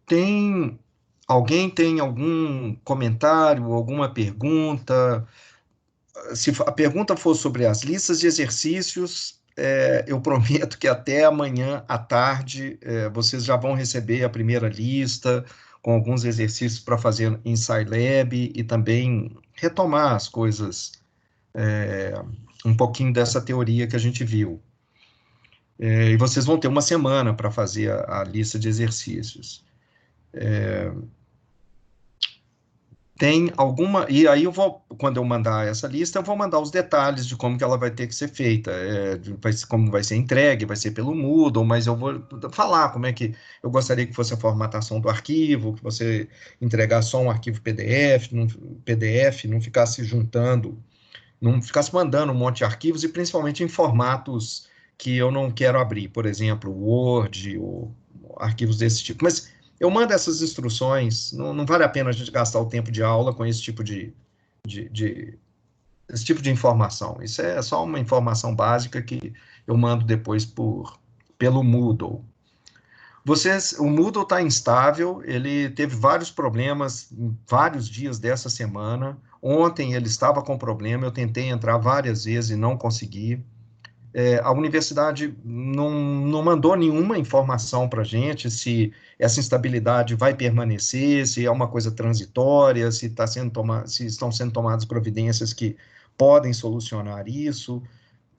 Tem alguém tem algum comentário, alguma pergunta? Se a pergunta for sobre as listas de exercícios, eu prometo que até amanhã à tarde vocês já vão receber a primeira lista com alguns exercícios para fazer em Scilab e também retomar as coisas, um pouquinho dessa teoria que a gente viu. E vocês vão ter uma semana para fazer a lista de exercícios. Tem alguma. E aí eu vou, quando eu mandar essa lista, eu vou mandar os detalhes de como que ela vai ter que ser feita, como vai ser entregue, vai ser pelo Moodle, mas eu vou falar como é que eu gostaria que fosse a formatação do arquivo, que você entregasse só um arquivo PDF, não ficasse juntando, não ficasse mandando um monte de arquivos, e principalmente em formatos que eu não quero abrir, por exemplo, Word ou arquivos desse tipo. Mas eu mando essas instruções, não vale a pena a gente gastar o tempo de aula com esse tipo de, de- esse tipo de informação. Isso é só uma informação básica que eu mando depois pelo Moodle. O Moodle está instável, ele teve vários problemas em vários dias dessa semana. Ontem ele estava com problema, eu tentei entrar várias vezes e não consegui. A universidade não mandou nenhuma informação para a gente se essa instabilidade vai permanecer, se é uma coisa transitória, se estão sendo tomadas providências que podem solucionar isso.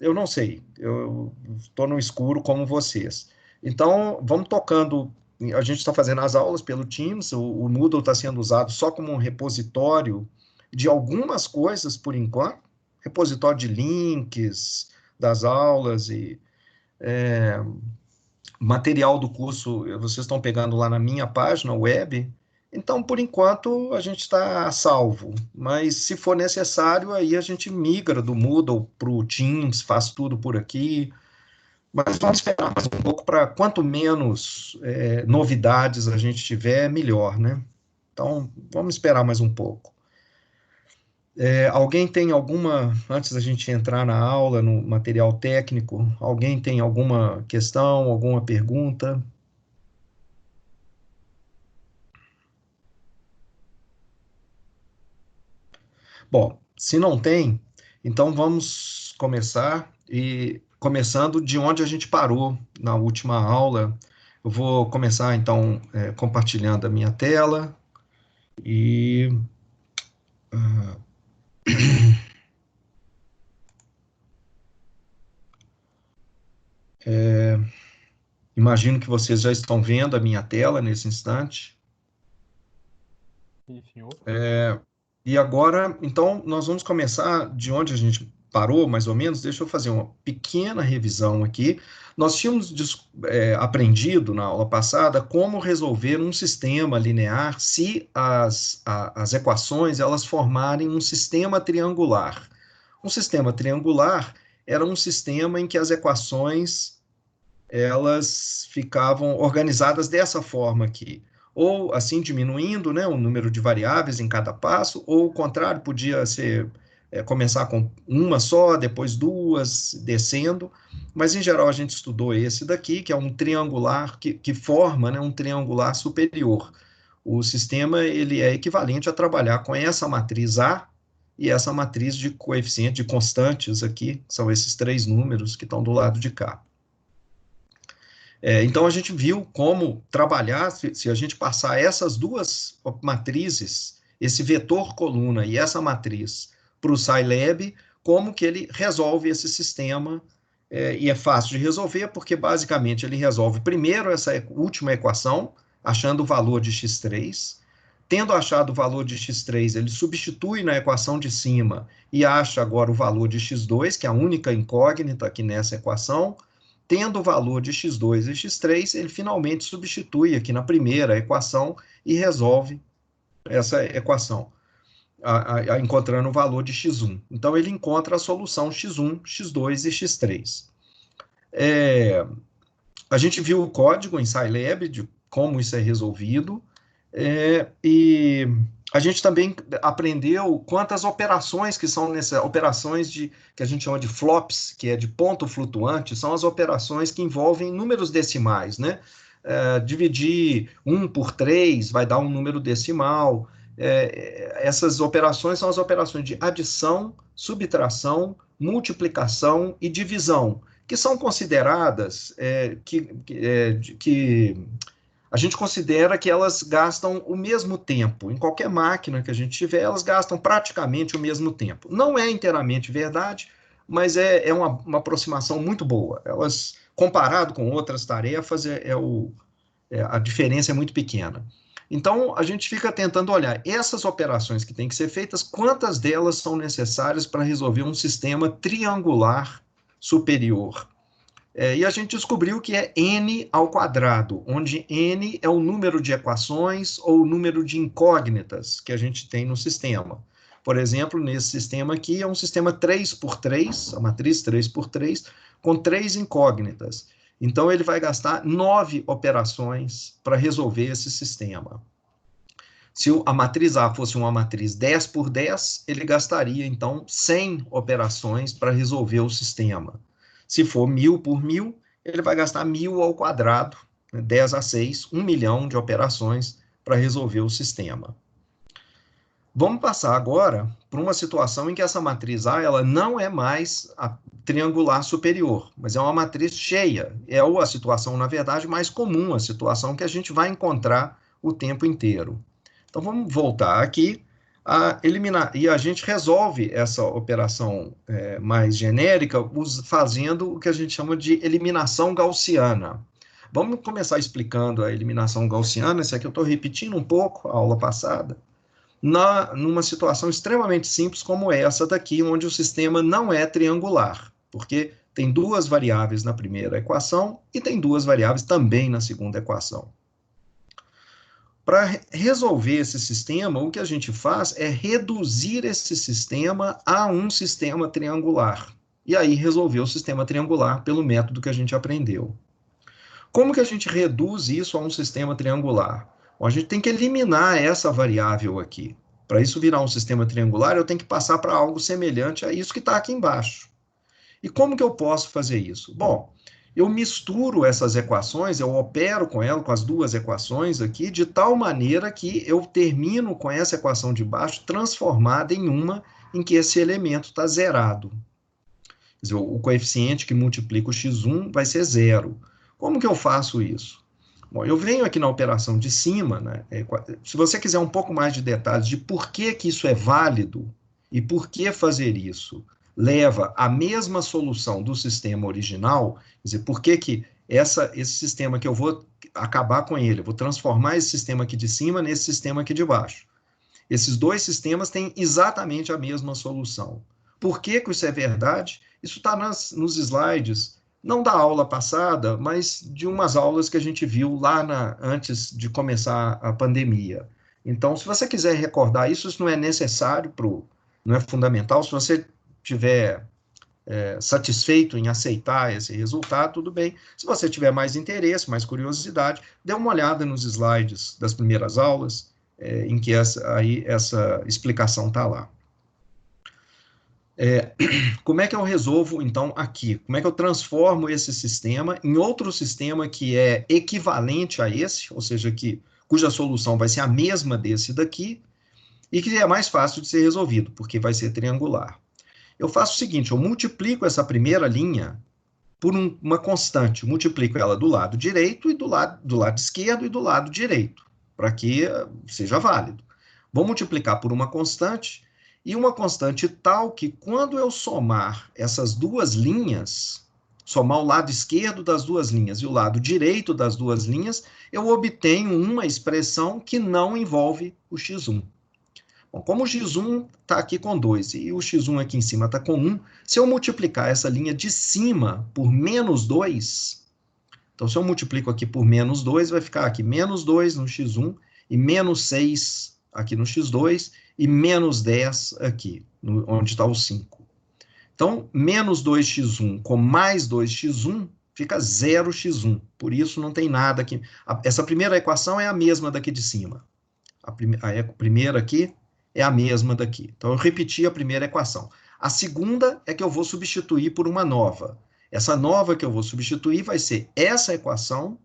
Eu não sei, eu estou no escuro como vocês. Então, vamos tocando. A gente está fazendo as aulas pelo Teams, o Moodle está sendo usado só como um repositório de algumas coisas por enquanto, repositório de links das aulas e material do curso, vocês estão pegando lá na minha página web. Então, por enquanto, a gente está a salvo, mas se for necessário, aí a gente migra do Moodle para o Teams, faz tudo por aqui, mas vamos esperar mais um pouco para quanto menos novidades a gente tiver, melhor, né? Então, vamos esperar mais um pouco. Alguém tem alguma, antes da gente entrar na aula, no material técnico, alguém tem alguma questão, alguma pergunta? Bom, se não tem, então vamos começar e começando de onde a gente parou na última aula. Eu vou começar então compartilhando a minha tela e imagino que vocês já estão vendo a minha tela nesse instante. Sim, senhor. E agora, então, nós vamos começar de onde a gente parou, mais ou menos. Deixa eu fazer uma pequena revisão aqui. Nós tínhamos aprendido na aula passada como resolver um sistema linear se as equações elas formarem um sistema triangular. Um sistema triangular era um sistema em que as equações elas ficavam organizadas dessa forma aqui, ou assim diminuindo, né, o número de variáveis em cada passo, ou o contrário, podia ser começar com uma só, depois duas, descendo, mas em geral a gente estudou esse daqui, que é um triangular, que forma, né, um triangular superior. O sistema ele é equivalente a trabalhar com essa matriz A e essa matriz de coeficiente de constantes aqui, são esses três números que estão do lado de cá. Então, a gente viu como trabalhar, se a gente passar essas duas matrizes, esse vetor coluna e essa matriz, para o Scilab, como que ele resolve esse sistema, e é fácil de resolver, porque basicamente ele resolve primeiro essa última equação, achando o valor de x3, tendo achado o valor de x3, ele substitui na equação de cima e acha agora o valor de x2, que é a única incógnita aqui nessa equação. Tendo o valor de x2 e x3, ele finalmente substitui aqui na primeira equação e resolve essa equação, encontrando o valor de x1. Então, ele encontra a solução x1, x2 e x3. A gente viu o código em Scilab de como isso é resolvido, e a gente também aprendeu quantas operações que são nessas operações que a gente chama de flops, que é de ponto flutuante, são as operações que envolvem números decimais, né? dividir 1 por 3 vai dar um número decimal. Essas operações são as operações de adição, subtração, multiplicação e divisão, que são consideradas, que a gente considera que elas gastam o mesmo tempo. Em qualquer máquina que a gente tiver, elas gastam praticamente o mesmo tempo. Não é inteiramente verdade, mas é uma aproximação muito boa. Elas, comparado com outras tarefas, a diferença é muito pequena. Então, a gente fica tentando olhar essas operações que têm que ser feitas, quantas delas são necessárias para resolver um sistema triangular superior. E a gente descobriu que é n ao quadrado, onde n é o número de equações ou o número de incógnitas que a gente tem no sistema. Por exemplo, nesse sistema aqui é um sistema 3 por 3, a matriz 3 por 3, com 3 incógnitas. Então, ele vai gastar 9 operações para resolver esse sistema. Se a matriz A fosse uma matriz 10 por 10, ele gastaria, então, 100 operações para resolver o sistema. Se for 1000 por 1000, ele vai gastar 1000 ao quadrado, 10 a 6, 1 milhão de operações para resolver o sistema. Vamos passar agora para uma situação em que essa matriz A ela não é mais a triangular superior, mas é uma matriz cheia. É a situação, na verdade, mais comum, a situação que a gente vai encontrar o tempo inteiro. Então, vamos voltar aqui a eliminar, e a gente resolve essa operação mais genérica fazendo o que a gente chama de eliminação gaussiana. Vamos começar explicando a eliminação gaussiana, isso aqui eu estou repetindo um pouco a aula passada, numa situação extremamente simples como essa daqui, onde o sistema não é triangular, porque tem duas variáveis na primeira equação e tem duas variáveis também na segunda equação. Para resolver esse sistema, o que a gente faz é reduzir esse sistema a um sistema triangular. E aí resolver o sistema triangular pelo método que a gente aprendeu. Como que a gente reduz isso a um sistema triangular? Bom, a gente tem que eliminar essa variável aqui. Para isso virar um sistema triangular, eu tenho que passar para algo semelhante a isso que está aqui embaixo. E como que eu posso fazer isso? Bom, eu misturo essas equações, eu opero com ela, com as duas equações aqui, de tal maneira que eu termino com essa equação de baixo transformada em uma em que esse elemento está zerado. Quer dizer, o coeficiente que multiplica o x1 vai ser zero. Como que eu faço isso? Bom, eu venho aqui na operação de cima, né? Se você quiser um pouco mais de detalhes de por que isso é válido e por que fazer isso leva à mesma solução do sistema original, quer dizer, por que esse sistema que eu vou acabar com ele, eu vou transformar esse sistema aqui de cima nesse sistema aqui de baixo. Esses dois sistemas têm exatamente a mesma solução. Por que isso é verdade? Isso está nos slides, não da aula passada, mas de umas aulas que a gente viu lá antes de começar a pandemia. Então, se você quiser recordar isso, isso não é necessário, não é fundamental. Se você tiver satisfeito em aceitar esse resultado, tudo bem. Se você tiver mais interesse, mais curiosidade, dê uma olhada nos slides das primeiras aulas, em que essa explicação está lá. Como é que eu resolvo, então, aqui? Como é que eu transformo esse sistema em outro sistema que é equivalente a esse, ou seja, cuja solução vai ser a mesma desse daqui, e que é mais fácil de ser resolvido, porque vai ser triangular. Eu faço o seguinte, eu multiplico essa primeira linha por uma constante, multiplico ela do lado direito e do lado esquerdo e do lado direito, para que seja válido. Vou multiplicar por uma constante, e uma constante tal que quando eu somar essas duas linhas, somar o lado esquerdo das duas linhas e o lado direito das duas linhas, eu obtenho uma expressão que não envolve o x1. Bom, como o x1 está aqui com 2 e o x1 aqui em cima está com 1, se eu multiplicar essa linha de cima por menos 2, então se eu multiplico aqui por menos 2, vai ficar aqui menos 2 no x1 e menos 6 aqui no x2 e menos 10 aqui, onde está o 5. Então, menos 2x1 com mais 2x1 fica 0x1, por isso não tem nada aqui. Essa primeira equação é a mesma daqui de cima. A primeira aqui é a mesma daqui. Então, eu repeti a primeira equação. A segunda é que eu vou substituir por uma nova. Essa nova que eu vou substituir vai ser essa equação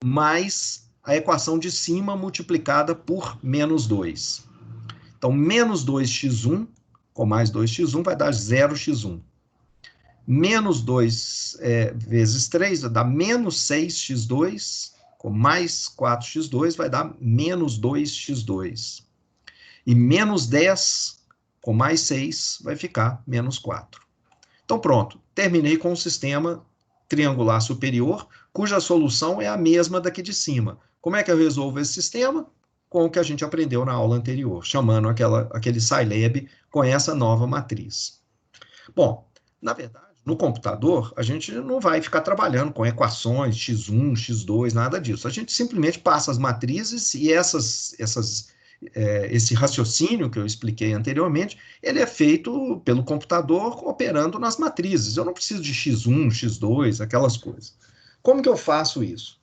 mais a equação de cima multiplicada por menos 2. Então, menos 2x1 com mais 2x1 vai dar 0x1. Menos 2 vezes 3 vai dar menos 6x2, com mais 4x2 vai dar menos 2x2. E menos 10 com mais 6 vai ficar menos 4. Então, pronto. Terminei com um sistema triangular superior, cuja solução é a mesma daqui de cima. Como é que eu resolvo esse sistema? Com o que a gente aprendeu na aula anterior, chamando aquele Scilab com essa nova matriz. Bom, na verdade, no computador, a gente não vai ficar trabalhando com equações, x1, x2, nada disso. A gente simplesmente passa as matrizes e esse raciocínio que eu expliquei anteriormente, ele é feito pelo computador operando nas matrizes. Eu não preciso de x1, x2, aquelas coisas. Como que eu faço isso?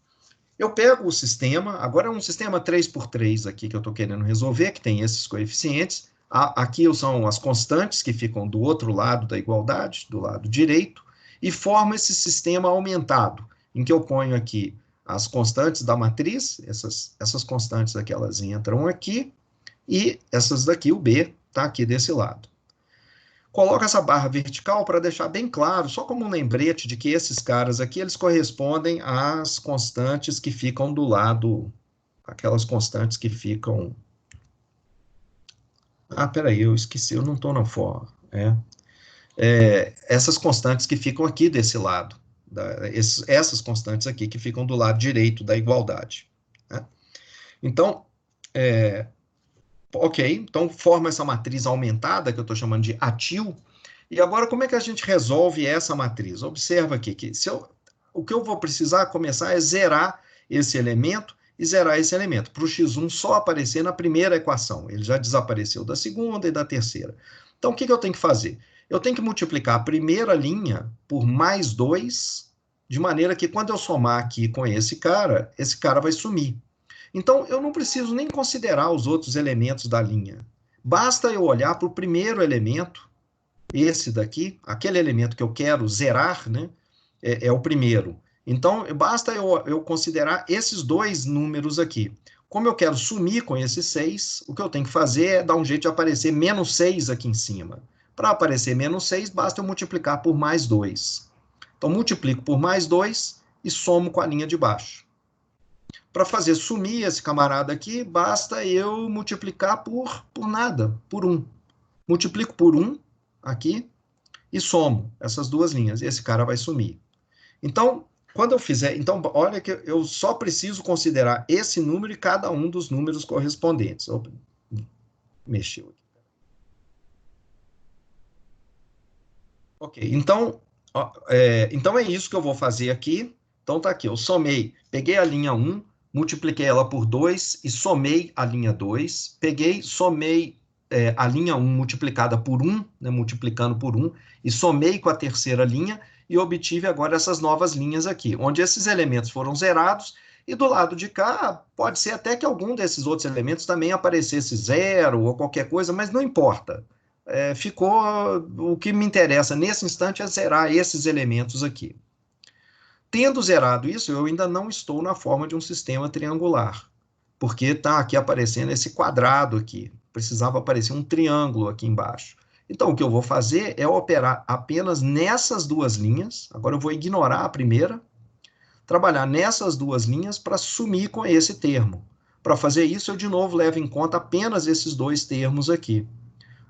Eu pego o sistema, agora é um sistema 3x3 aqui que eu estou querendo resolver, que tem esses coeficientes. Aqui são as constantes que ficam do outro lado da igualdade, do lado direito, e forma esse sistema aumentado, em que eu ponho aqui as constantes da matriz, essas constantes aqui, elas entram aqui, e essas daqui, o B, está aqui desse lado. Coloco essa barra vertical para deixar bem claro, só como um lembrete de que esses caras aqui, eles correspondem às constantes que ficam do lado, aquelas constantes que ficam... Ah, peraí, eu esqueci, eu não estou na forma. Essas constantes que ficam aqui desse lado, essas constantes aqui que ficam do lado direito da igualdade. Né? Então, ok, então forma essa matriz aumentada, que eu estou chamando de ATIL, e agora como é que a gente resolve essa matriz? Observa aqui que o que eu vou precisar começar é zerar esse elemento e zerar esse elemento, para o x1 só aparecer na primeira equação, ele já desapareceu da segunda e da terceira. Então, o que eu tenho que fazer? Eu tenho que multiplicar a primeira linha por mais 2, de maneira que quando eu somar aqui com esse cara vai sumir. Então, eu não preciso nem considerar os outros elementos da linha. Basta eu olhar para o primeiro elemento, esse daqui, aquele elemento que eu quero zerar, né, é o primeiro. Então, basta eu considerar esses dois números aqui. Como eu quero sumir com esse 6, o que eu tenho que fazer é dar um jeito de aparecer menos 6 aqui em cima. Para aparecer menos 6, basta eu multiplicar por mais 2. Então, multiplico por mais 2 e somo com a linha de baixo. Para fazer sumir esse camarada aqui, basta eu multiplicar por nada, por 1. Multiplico por 1 aqui e somo essas duas linhas. Esse cara vai sumir. Então, quando eu fizer... Então, olha que eu só preciso considerar esse número e cada um dos números correspondentes. Opa, mexeu aqui. Ok, então, então é isso que eu vou fazer aqui. Então, tá aqui, eu somei, peguei a linha 1, multipliquei ela por 2 e somei a linha 2. Somei a linha 1 multiplicada por 1, né, multiplicando por 1, e somei com a terceira linha e obtive agora essas novas linhas aqui, onde esses elementos foram zerados, e do lado de cá, pode ser até que algum desses outros elementos também aparecesse zero ou qualquer coisa, mas não importa. O que me interessa nesse instante é zerar esses elementos aqui. Tendo zerado isso, eu ainda não estou na forma de um sistema triangular, porque está aqui aparecendo esse quadrado aqui. Precisava aparecer um triângulo aqui embaixo. Então, o que eu vou fazer é operar apenas nessas duas linhas. Agora eu vou ignorar a primeira, trabalhar nessas duas linhas para sumir com esse termo. Para fazer isso, eu de novo levo em conta apenas esses dois termos aqui.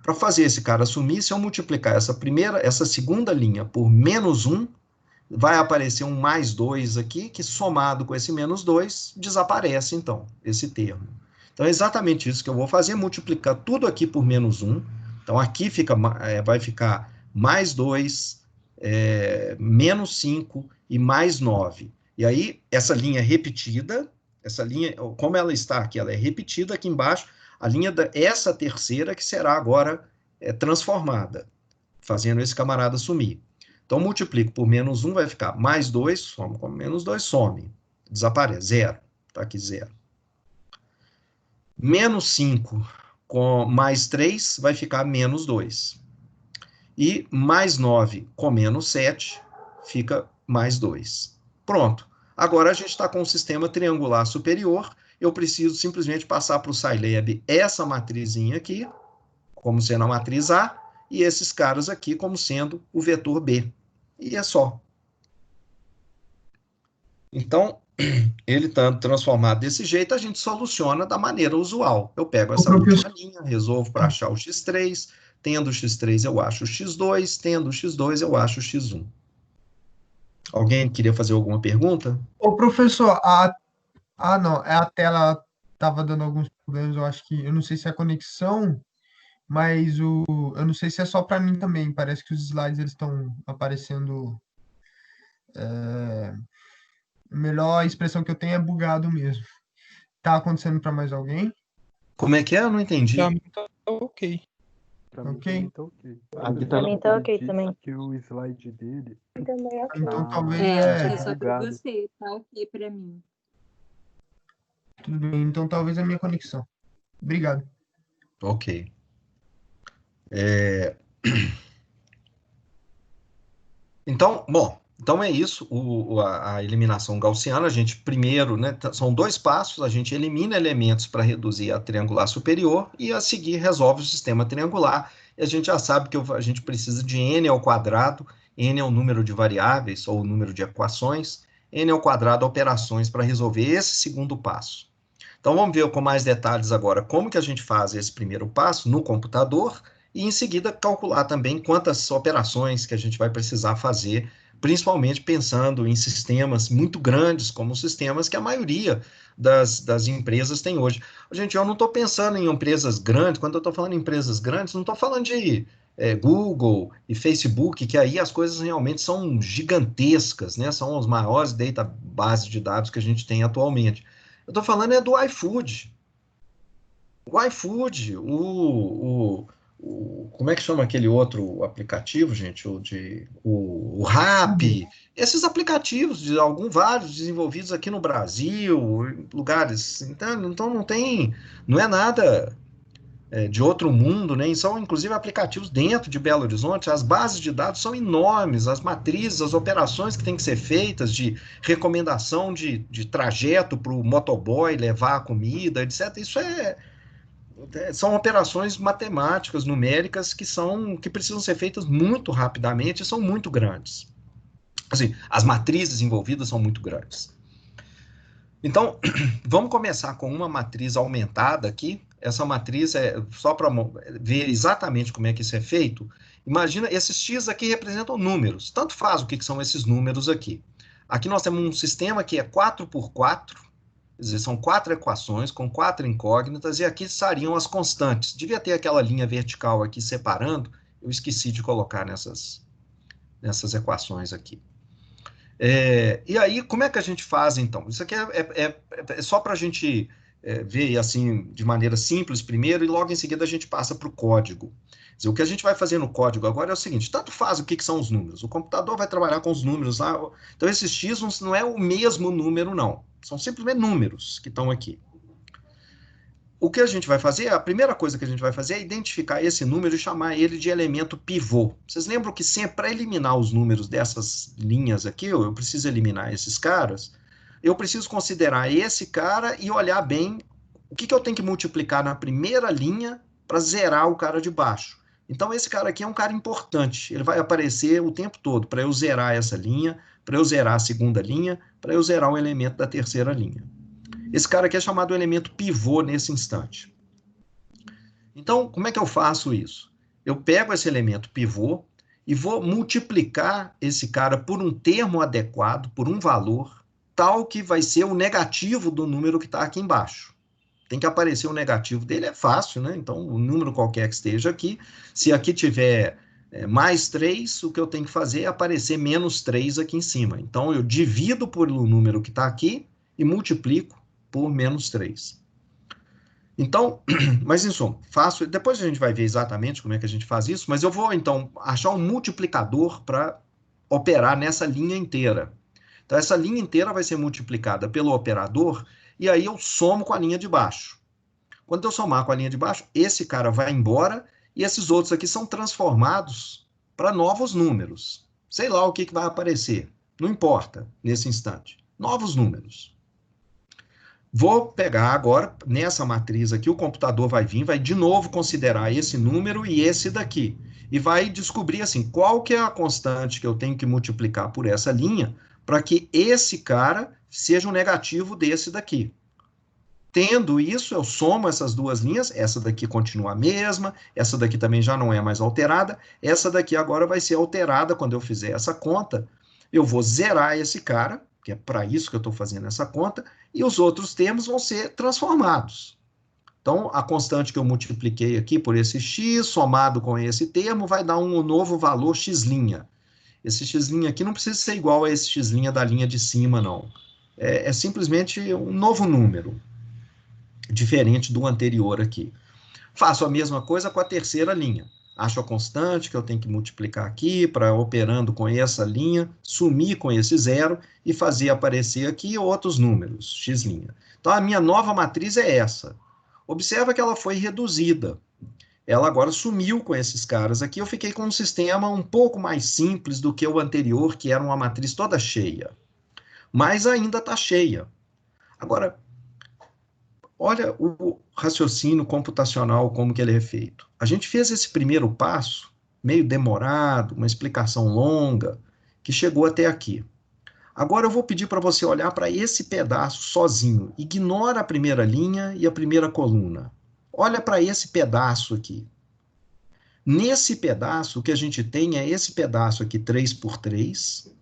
Para fazer esse cara sumir, se eu multiplicar essa segunda linha por menos 1, vai aparecer um mais 2 aqui, que somado com esse menos 2, desaparece, então, esse termo. Então, é exatamente isso que eu vou fazer, multiplicar tudo aqui por menos 1. Então, aqui vai ficar mais 2, menos 5 e mais 9. E aí, essa linha repetida, essa linha, como ela está aqui, ela é repetida aqui embaixo, a linha essa terceira que será agora transformada, fazendo esse camarada sumir. Então, multiplico por menos 1, vai ficar mais 2, some com menos 2, some. Desaparece, zero. Está aqui, zero. Menos 5 com mais 3 vai ficar menos 2. E mais 9 com menos 7 fica mais 2. Pronto. Agora a gente está com um sistema triangular superior, eu preciso simplesmente passar para o Scilab essa matrizinha aqui, como sendo a matriz A, e esses caras aqui como sendo o vetor B. E é só. Então, ele estando transformado desse jeito, a gente soluciona da maneira usual. Eu pego Ô, essa última professor, linha, resolvo para achar o x3, tendo o x3 eu acho o x2, tendo o x2 eu acho o x1. Alguém queria fazer alguma pergunta? ô, professor, não, a tela estava dando alguns problemas, eu acho que, eu não sei se é a conexão, mas eu não sei se é só para mim também, parece que os slides eles estão aparecendo, a melhor expressão que eu tenho é bugado mesmo. Tá acontecendo para mais alguém? Como é que é? Eu não Pra entendi. mim tá ok. Pra mim Ok? também tá ok. Aqui Pra tá. mim tá Ele ok disse também. que o slide dele Também ok. Então tá talvez Acho que é um só pouco pra bugado. você, tá ok pra mim. tudo bem, então talvez a minha conexão. Obrigado. Ok. Então, bom, então é isso, a eliminação gaussiana, a gente primeiro, né, são dois passos, a gente elimina elementos para reduzir a triangular superior e a seguir resolve o sistema triangular, e a gente já sabe que a gente precisa de n ao quadrado, n é o número de variáveis ou o número de equações, n ao quadrado operações para resolver esse segundo passo. Então vamos ver com mais detalhes agora como que a gente faz esse primeiro passo no computador e em seguida calcular também quantas operações que a gente vai precisar fazer, principalmente pensando em sistemas muito grandes, como os sistemas que a maioria das empresas tem hoje. Gente, eu não estou pensando em empresas grandes, quando eu estou falando em empresas grandes, não estou falando de Google e Facebook, que aí as coisas realmente são gigantescas, né? São os maiores databases de dados que a gente tem atualmente. Eu estou falando é do iFood. O iFood, como é que chama aquele outro aplicativo, gente? O Rappi. Esses aplicativos, vários desenvolvidos aqui no Brasil, em lugares. Então não tem, não é nada de outro mundo, né? E são inclusive aplicativos dentro de Belo Horizonte. As bases de dados são enormes, as matrizes, as operações que têm que ser feitas de recomendação de trajeto para o motoboy levar a comida, etc. Isso são operações matemáticas, numéricas que precisam ser feitas muito rapidamente e são muito grandes. Assim, as matrizes envolvidas são muito grandes. Então, vamos começar com uma matriz aumentada aqui. Essa matriz é só para ver exatamente como é que isso é feito. Imagina, esses x aqui representam números. Tanto faz o que são esses números aqui. Aqui nós temos um sistema que é 4 por 4, quer dizer, são 4 equações com 4 incógnitas, e aqui estariam as constantes. Devia ter aquela linha vertical aqui separando, eu esqueci de colocar nessas equações aqui. E aí, como é que a gente faz, então? Isso aqui é só para a gente ver, assim, de maneira simples primeiro, e logo em seguida a gente passa para o código. Quer dizer, o que a gente vai fazer no código agora é o seguinte, tanto faz o que são os números, o computador vai trabalhar com os números lá, então esses x não é o mesmo número, não, são simplesmente números que estão aqui. O que a gente vai fazer, a primeira coisa que a gente vai fazer é identificar esse número e chamar ele de elemento pivô. Vocês lembram que sempre para eliminar os números dessas linhas aqui, eu preciso eliminar esses caras, eu preciso considerar esse cara e olhar bem o que eu tenho que multiplicar na primeira linha para zerar o cara de baixo. Então esse cara aqui é um cara importante, ele vai aparecer o tempo todo para eu zerar essa linha, para eu zerar a segunda linha, para eu zerar o elemento da terceira linha. Esse cara aqui é chamado elemento pivô nesse instante. Então, como é que eu faço isso? Eu pego esse elemento pivô e vou multiplicar esse cara por um termo adequado, por um valor, tal que vai ser o negativo do número que está aqui embaixo. Tem que aparecer o negativo dele, é fácil, né? Então, o número qualquer que esteja aqui, se aqui tiver mais 3, o que eu tenho que fazer é aparecer menos 3 aqui em cima. Então, eu divido pelo número que está aqui e multiplico por menos 3. Então, mas em suma, faço, depois a gente vai ver exatamente como é que a gente faz isso, mas eu vou, então, achar um multiplicador para operar nessa linha inteira. Então, essa linha inteira vai ser multiplicada pelo operador, e aí eu somo com a linha de baixo. Quando eu somar com a linha de baixo, esse cara vai embora, e esses outros aqui são transformados para novos números. Sei lá o que vai aparecer, não importa nesse instante. novos números. Vou pegar agora, nessa matriz aqui, o computador vai vir, vai de novo considerar esse número e esse daqui. E vai descobrir, assim, qual que é a constante que eu tenho que multiplicar por essa linha para que esse cara seja um negativo desse daqui. Tendo isso, eu somo essas duas linhas, essa daqui continua a mesma, essa daqui também já não é mais alterada, essa daqui agora vai ser alterada quando eu fizer essa conta. Eu vou zerar esse cara, que é para isso que eu estou fazendo essa conta, e os outros termos vão ser transformados. Então, a constante que eu multipliquei aqui por esse x, somado com esse termo, vai dar um novo valor x'. Esse x' aqui não precisa ser igual a esse x' da linha de cima, não. É simplesmente um novo número, diferente do anterior aqui. Faço a mesma coisa com a terceira linha. Acho a constante que eu tenho que multiplicar aqui, para operando com essa linha, sumir com esse zero e fazer aparecer aqui outros números, x'. Então, a minha nova matriz é essa. Observa que ela foi reduzida. Ela agora sumiu com esses caras aqui. Eu fiquei com um sistema um pouco mais simples do que o anterior, que era uma matriz toda cheia. Mas ainda está cheia. Agora, olha o raciocínio computacional, como que ele é feito. A gente fez esse primeiro passo, meio demorado, uma explicação longa, que chegou até aqui. Agora eu vou pedir para você olhar para esse pedaço sozinho. Ignora a primeira linha e a primeira coluna. Olha para esse pedaço aqui. Nesse pedaço, o que a gente tem é esse pedaço aqui, 3 por 3,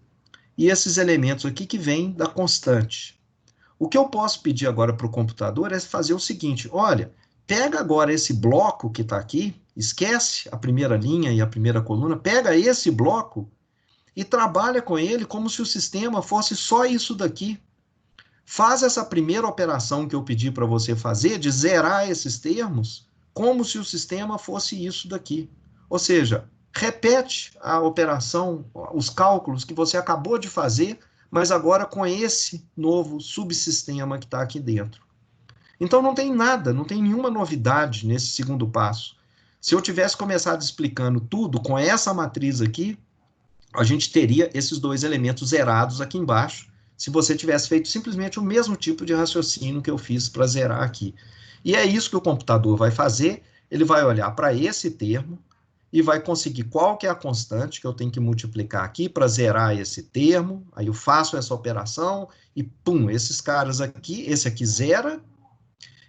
e esses elementos aqui que vêm da constante. O que eu posso pedir agora para o computador é fazer o seguinte, olha, pega agora esse bloco que está aqui, esquece a primeira linha e a primeira coluna, pega esse bloco e trabalha com ele como se o sistema fosse só isso daqui. Faz essa primeira operação que eu pedi para você fazer, de zerar esses termos, como se o sistema fosse isso daqui. Ou seja, repete a operação, os cálculos que você acabou de fazer, mas agora com esse novo subsistema que está aqui dentro. Então não tem nada, não tem nenhuma novidade nesse segundo passo. Se eu tivesse começado explicando tudo com essa matriz aqui, a gente teria esses dois elementos zerados aqui embaixo, se você tivesse feito simplesmente o mesmo tipo de raciocínio que eu fiz para zerar aqui. E é isso que o computador vai fazer, ele vai olhar para esse termo e vai conseguir qual que é a constante que eu tenho que multiplicar aqui para zerar esse termo, aí eu faço essa operação e pum, esses caras aqui, esse aqui zera,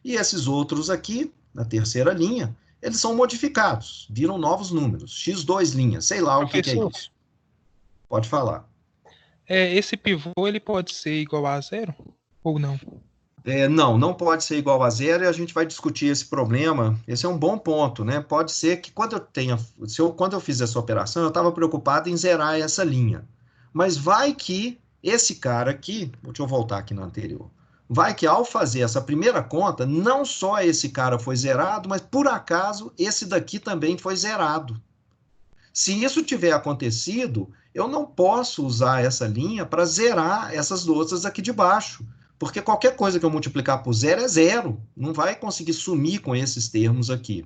e esses outros aqui, na terceira linha, eles são modificados, viram novos números, x2', sei lá o que é Professor, isso. Pode falar. esse pivô ele pode ser igual a zero ou não? Não pode ser igual a zero e a gente vai discutir esse problema. Esse é um bom ponto, né? Pode ser que quando eu fiz essa operação, eu estava preocupado em zerar essa linha. Mas vai que esse cara aqui, deixa eu voltar aqui no anterior, vai que ao fazer essa primeira conta, não só esse cara foi zerado, mas por acaso esse daqui também foi zerado. Se isso tiver acontecido, eu não posso usar essa linha para zerar essas outras aqui de baixo, porque qualquer coisa que eu multiplicar por zero é zero, não vai conseguir sumir com esses termos aqui.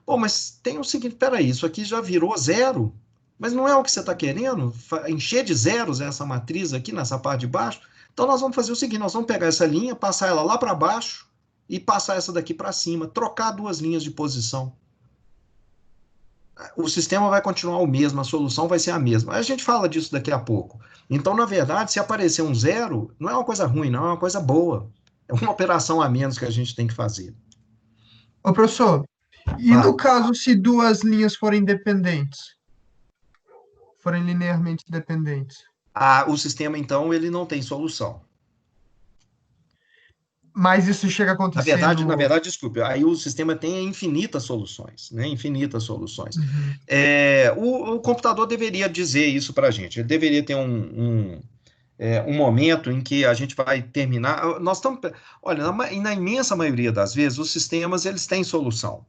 Bom, mas tem o seguinte, peraí, isso aqui já virou zero, mas não é o que você está querendo? Encher de zeros essa matriz aqui, nessa parte de baixo? Então nós vamos fazer o seguinte, nós vamos pegar essa linha, passar ela lá para baixo e passar essa daqui para cima, trocar duas linhas de posição. O sistema vai continuar o mesmo, a solução vai ser a mesma. A gente fala disso daqui a pouco. Então, na verdade, se aparecer um zero, não é uma coisa ruim, não, é uma coisa boa. É uma operação a menos que a gente tem que fazer. Ô, professor, e no caso se duas linhas forem dependentes? Forem linearmente dependentes? O sistema, então, ele não tem solução. Mas isso chega a acontecer Na verdade, desculpe, aí o sistema tem infinitas soluções, né? Infinitas soluções. Uhum. O computador deveria dizer isso para a gente, ele deveria ter um momento em que a gente vai terminar. Nós estamos, olha, na imensa maioria das vezes, os sistemas eles têm solução.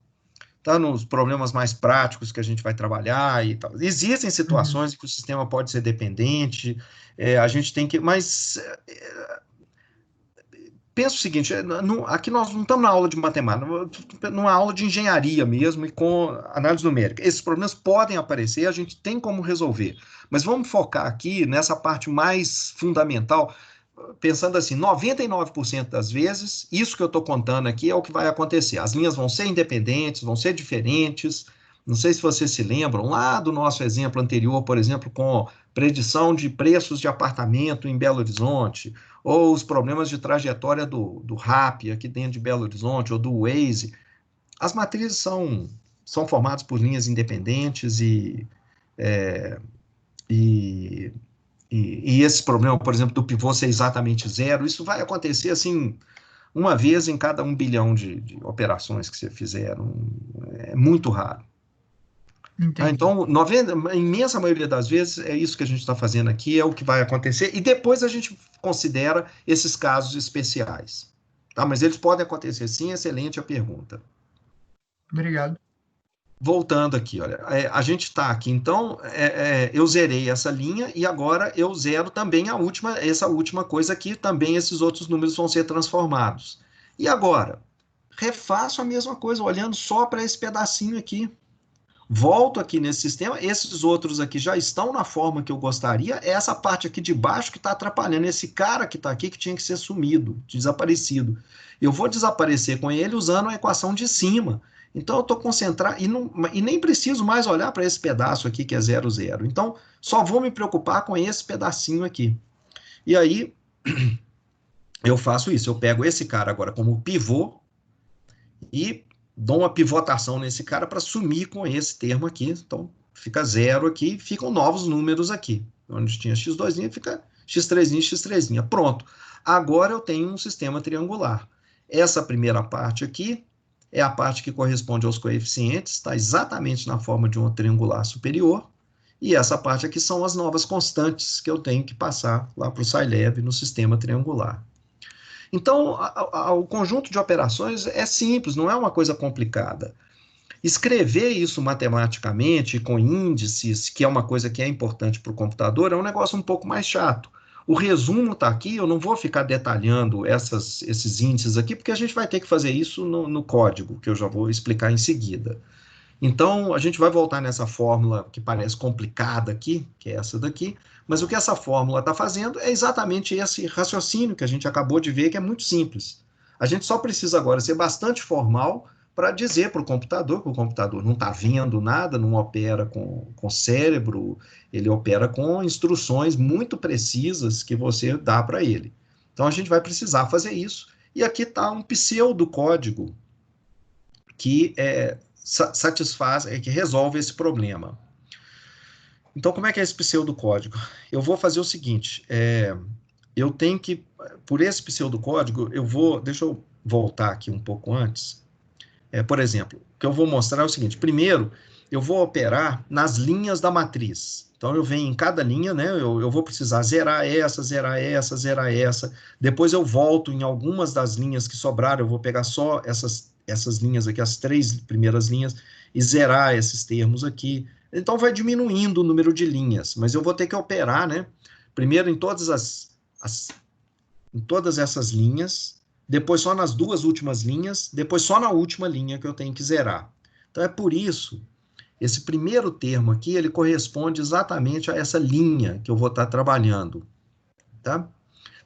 Tá? Nos problemas mais práticos que a gente vai trabalhar e tal. Existem situações em que o sistema pode ser dependente, a gente tem que. Mas pensa o seguinte, aqui nós não estamos na aula de matemática, numa aula de engenharia mesmo e com análise numérica. Esses problemas podem aparecer, a gente tem como resolver. Mas vamos focar aqui nessa parte mais fundamental. pensando assim, 99% das vezes, isso que eu estou contando aqui é o que vai acontecer. As linhas vão ser independentes, vão ser diferentes. Não sei se vocês se lembram lá do nosso exemplo anterior, por exemplo, com predição de preços de apartamento em Belo Horizonte, ou os problemas de trajetória do RAP aqui dentro de Belo Horizonte, ou do Waze. As matrizes são formadas por linhas independentes e, e esse problema, por exemplo, do pivô ser exatamente zero, isso vai acontecer assim uma vez em cada 1 bilhão de operações que você fizer. É muito raro. Entendi. Então, a imensa maioria das vezes é isso que a gente está fazendo aqui, é o que vai acontecer, e depois a gente considera esses casos especiais. Tá? Mas eles podem acontecer sim, excelente a pergunta. Obrigado. Voltando aqui, olha, a gente está aqui, então, eu zerei essa linha e agora eu zero também essa última coisa aqui, também esses outros números vão ser transformados. E agora, refaço a mesma coisa, olhando só para esse pedacinho aqui. Volto aqui nesse sistema, esses outros aqui já estão na forma que eu gostaria, é essa parte aqui de baixo que está atrapalhando, esse cara que está aqui que tinha que ser sumido, desaparecido. Eu vou desaparecer com ele usando a equação de cima. Então eu estou concentrado, e nem preciso mais olhar para esse pedaço aqui que é 0, 0. Então só vou me preocupar com esse pedacinho aqui. E aí eu faço isso, eu pego esse cara agora como pivô e dou uma pivotação nesse cara para sumir com esse termo aqui. Então, fica 0 aqui, ficam novos números aqui. Onde tinha x2', fica x3', x3'. Pronto. Agora eu tenho um sistema triangular. Essa primeira parte aqui é a parte que corresponde aos coeficientes, está exatamente na forma de um triangular superior. E essa parte aqui são as novas constantes que eu tenho que passar lá para o Scilab no sistema triangular. Então, o conjunto de operações é simples, não é uma coisa complicada. Escrever isso matematicamente, com índices, que é uma coisa que é importante para o computador, é um negócio um pouco mais chato. O resumo está aqui, eu não vou ficar detalhando esses índices aqui, porque a gente vai ter que fazer isso no código, que eu já vou explicar em seguida. Então, a gente vai voltar nessa fórmula que parece complicada aqui, que é essa daqui, mas o que essa fórmula está fazendo é exatamente esse raciocínio que a gente acabou de ver, que é muito simples. A gente só precisa agora ser bastante formal para dizer para o computador que o computador não está vendo nada, não opera com cérebro, ele opera com instruções muito precisas que você dá para ele. Então, a gente vai precisar fazer isso. E aqui está um pseudocódigo que satisfaz, que resolve esse problema. Então, como é que é esse pseudocódigo? Eu vou fazer o seguinte, eu tenho que, por esse pseudocódigo, deixa eu voltar aqui um pouco antes. Por exemplo, o que eu vou mostrar é o seguinte, primeiro, eu vou operar nas linhas da matriz. Então, eu venho em cada linha, né, eu vou precisar zerar essa, zerar essa, zerar essa, depois eu volto em algumas das linhas que sobraram, eu vou pegar só essas linhas aqui, as 3 primeiras linhas, e zerar esses termos aqui. Então, vai diminuindo o número de linhas, mas eu vou ter que operar, né, primeiro em todas em todas essas linhas, depois só nas 2 últimas linhas, depois só na última linha que eu tenho que zerar. Então, é por isso, esse primeiro termo aqui, ele corresponde exatamente a essa linha que eu vou estar trabalhando, tá?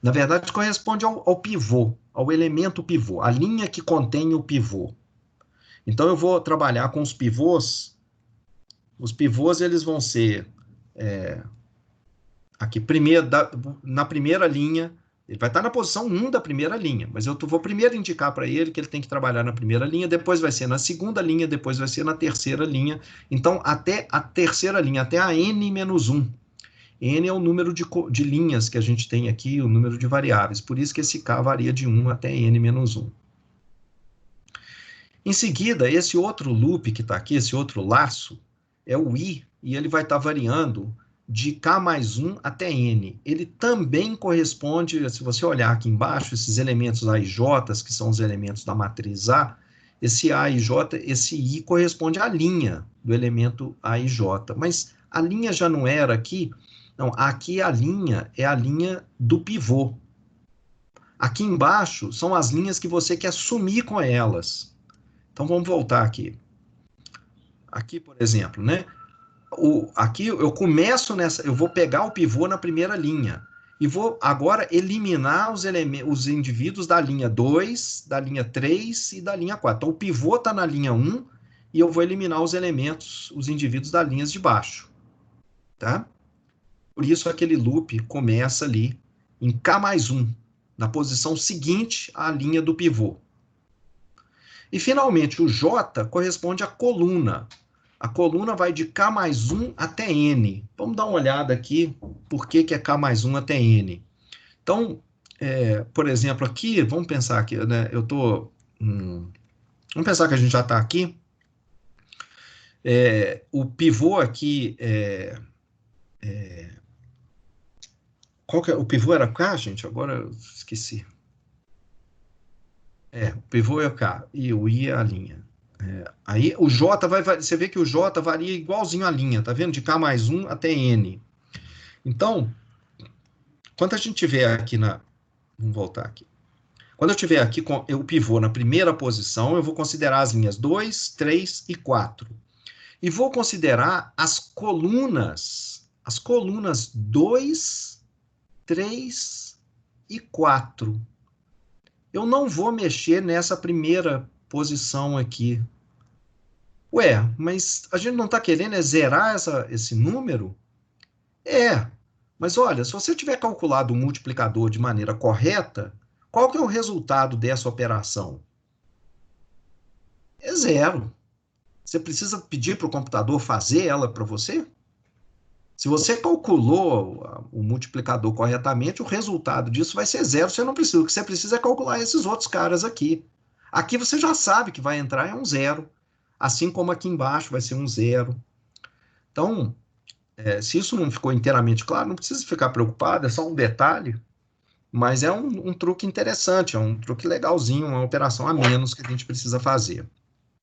Na verdade, corresponde ao pivô, ao elemento pivô, a linha que contém o pivô. Então, eu vou trabalhar com os pivôs eles vão ser, aqui, na primeira linha, ele vai estar na posição 1 da primeira linha, mas eu vou primeiro indicar para ele que ele tem que trabalhar na primeira linha, depois vai ser na segunda linha, depois vai ser na terceira linha. Então, até a terceira linha, até a n-1. N é o número de linhas que a gente tem aqui, o número de variáveis. Por isso que esse k varia de 1 até n-1. Em seguida, esse outro loop que está aqui, esse outro laço, é o i, e ele vai estar variando de k mais 1 até n. Ele também corresponde, se você olhar aqui embaixo, esses elementos a e j, que são os elementos da matriz A, esse a e j, esse i corresponde à linha do elemento a e j. Mas a linha já não era aqui, não, aqui a linha é a linha do pivô. Aqui embaixo são as linhas que você quer sumir com elas. Então vamos voltar aqui. Aqui, por exemplo, né? Aqui eu começo eu vou pegar o pivô na primeira linha. e vou agora eliminar os indivíduos da linha 2, da linha 3 e da linha 4. Então, o pivô está na linha 1 e eu vou eliminar os elementos, os indivíduos das linhas de baixo. Tá? Por isso, aquele loop começa ali em K mais 1, na posição seguinte à linha do pivô. E, finalmente, o J corresponde à coluna. A coluna vai de K mais 1 até N. Vamos dar uma olhada aqui por que é K mais 1 até N. Então, por exemplo, aqui, vamos pensar aqui, né? Vamos pensar que a gente já está aqui. O pivô aqui o pivô era K, gente? Agora eu esqueci. O pivô é o K e o I é a linha. Aí o J você vê que o J varia igualzinho à linha, tá vendo? De K mais 1 até N. Então, quando a gente tiver aqui vamos voltar aqui. Quando eu tiver aqui com o pivô na primeira posição, eu vou considerar as linhas 2, 3 e 4. E vou considerar as colunas 2, 3 e 4. Eu não vou mexer nessa primeira posição aqui. Ué, mas a gente não está querendo zerar esse número? Mas olha, se você tiver calculado o multiplicador de maneira correta, qual que é o resultado dessa operação? É 0. Você precisa pedir para o computador fazer ela para você? Se você calculou o multiplicador corretamente, o resultado disso vai ser 0. Você não precisa. O que você precisa é calcular esses outros caras aqui. Aqui você já sabe que vai entrar um 0. Assim como aqui embaixo vai ser um 0. Então, se isso não ficou inteiramente claro, não precisa ficar preocupado, é só um detalhe. Mas é um truque interessante, é um truque legalzinho, uma operação a menos que a gente precisa fazer.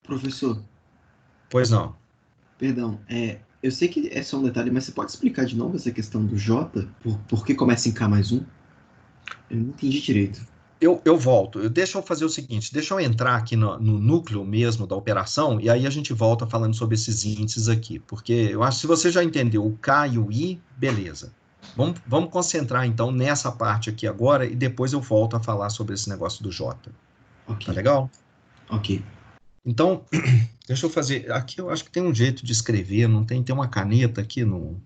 Professor. Pois não. Perdão, eu sei que é só um detalhe, mas você pode explicar de novo essa questão do J? Por que começa em K mais 1? Eu não entendi direito. Eu volto. Deixa eu fazer o seguinte, deixa eu entrar aqui no núcleo mesmo da operação, e aí a gente volta falando sobre esses índices aqui, porque eu acho que se você já entendeu o K e o I, beleza. Vamos concentrar, então, nessa parte aqui agora, e depois eu volto a falar sobre esse negócio do J. Ok. Tá legal? Ok. Então, deixa eu fazer... Aqui eu acho que tem um jeito de escrever, não tem? Tem uma caneta aqui no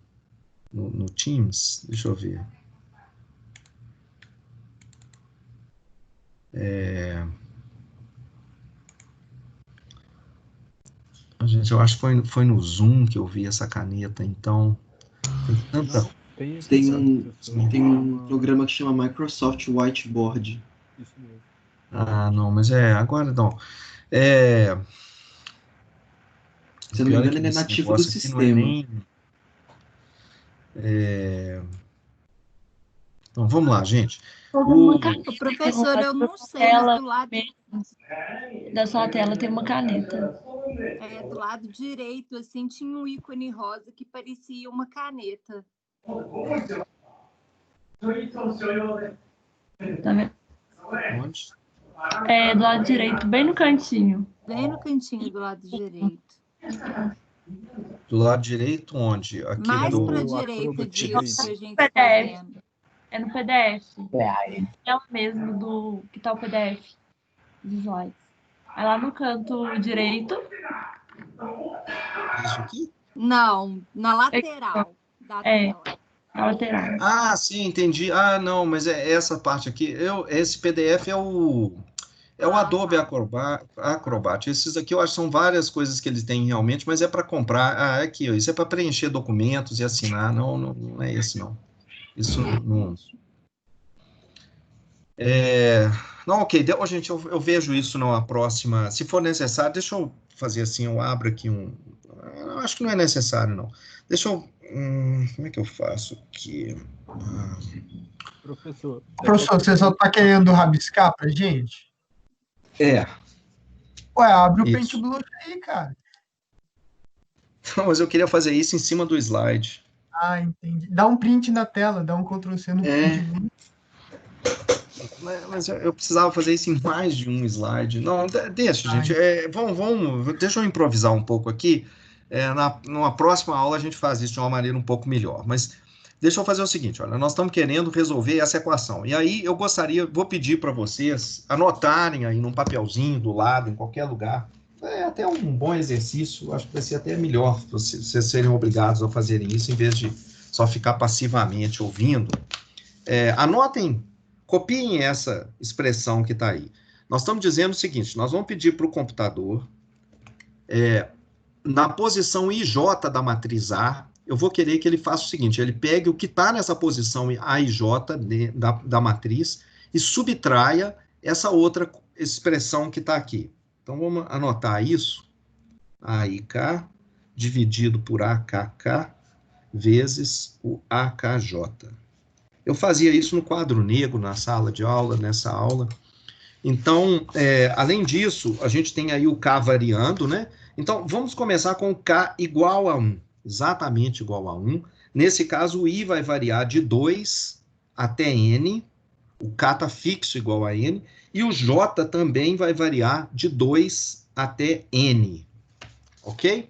Teams? Deixa eu ver. Gente, eu acho que foi no Zoom que eu vi essa caneta, então... Tem tanta... Tem um programa que chama Microsoft Whiteboard. Isso mesmo. Ah, não, mas agora não. Se eu não me engano, ele é nativo do sistema. Então, vamos lá, gente. O professor, eu não sei, mas do lado da sua tela tem uma caneta. do lado direito, assim, tinha um ícone rosa que parecia uma caneta. Tá vendo? Onde? Do lado direito, bem no cantinho. Bem no cantinho do lado direito. Do lado direito, onde? Aqui Mais do... para a direita disso que a gente está PDF. vendo. É no PDF. É o mesmo que tá o PDF dos slides. Aí lá no canto direito. Isso aqui? Não, na lateral da tela. Na lateral. Ah, sim, entendi. Ah, não, mas é essa parte aqui. Esse PDF é o Adobe Acrobat. Esses aqui eu acho que são várias coisas que eles têm realmente, mas é para comprar. Ah, aqui, ó, isso é para preencher documentos e assinar. Não é esse, não. Isso não... Não, ok. Gente, eu vejo isso numa próxima. Se for necessário, deixa eu fazer assim, eu abro aqui eu acho que não é necessário, não. Deixa eu... como é que eu faço aqui? Professor, você só tá querendo rabiscar pra gente? Ué, abre o isso. Paintbrush aí, cara. Não, mas eu queria fazer isso em cima do slide. Ah, entendi. Dá um print na tela, dá um Ctrl+C no Paintbrush. Mas eu precisava fazer isso em mais de um slide. Não, deixa, gente. Deixa eu improvisar um pouco aqui. Numa próxima aula a gente faz isso de uma maneira um pouco melhor. Mas deixa eu fazer o seguinte, olha, nós estamos querendo resolver essa equação. E aí eu vou pedir para vocês anotarem aí num papelzinho do lado, em qualquer lugar. É até um bom exercício, acho que vai ser até melhor vocês serem obrigados a fazerem isso, em vez de só ficar passivamente ouvindo. Anotem, copiem essa expressão que está aí. Nós estamos dizendo o seguinte, nós vamos pedir para o computador, na posição IJ da matriz A, eu vou querer que ele faça o seguinte, ele pegue o que está nessa posição AIJ da matriz e subtraia essa outra expressão que está aqui. Então, vamos anotar isso. AIK dividido por AKK vezes o AKJ. Eu fazia isso no quadro negro, na sala de aula, nessa aula. Então, além disso, a gente tem aí o K variando, né? Então, vamos começar com o K igual a 1, exatamente igual a 1. Nesse caso, o I vai variar de 2 até N, o K está fixo igual a N, e o J também vai variar de 2 até N, ok?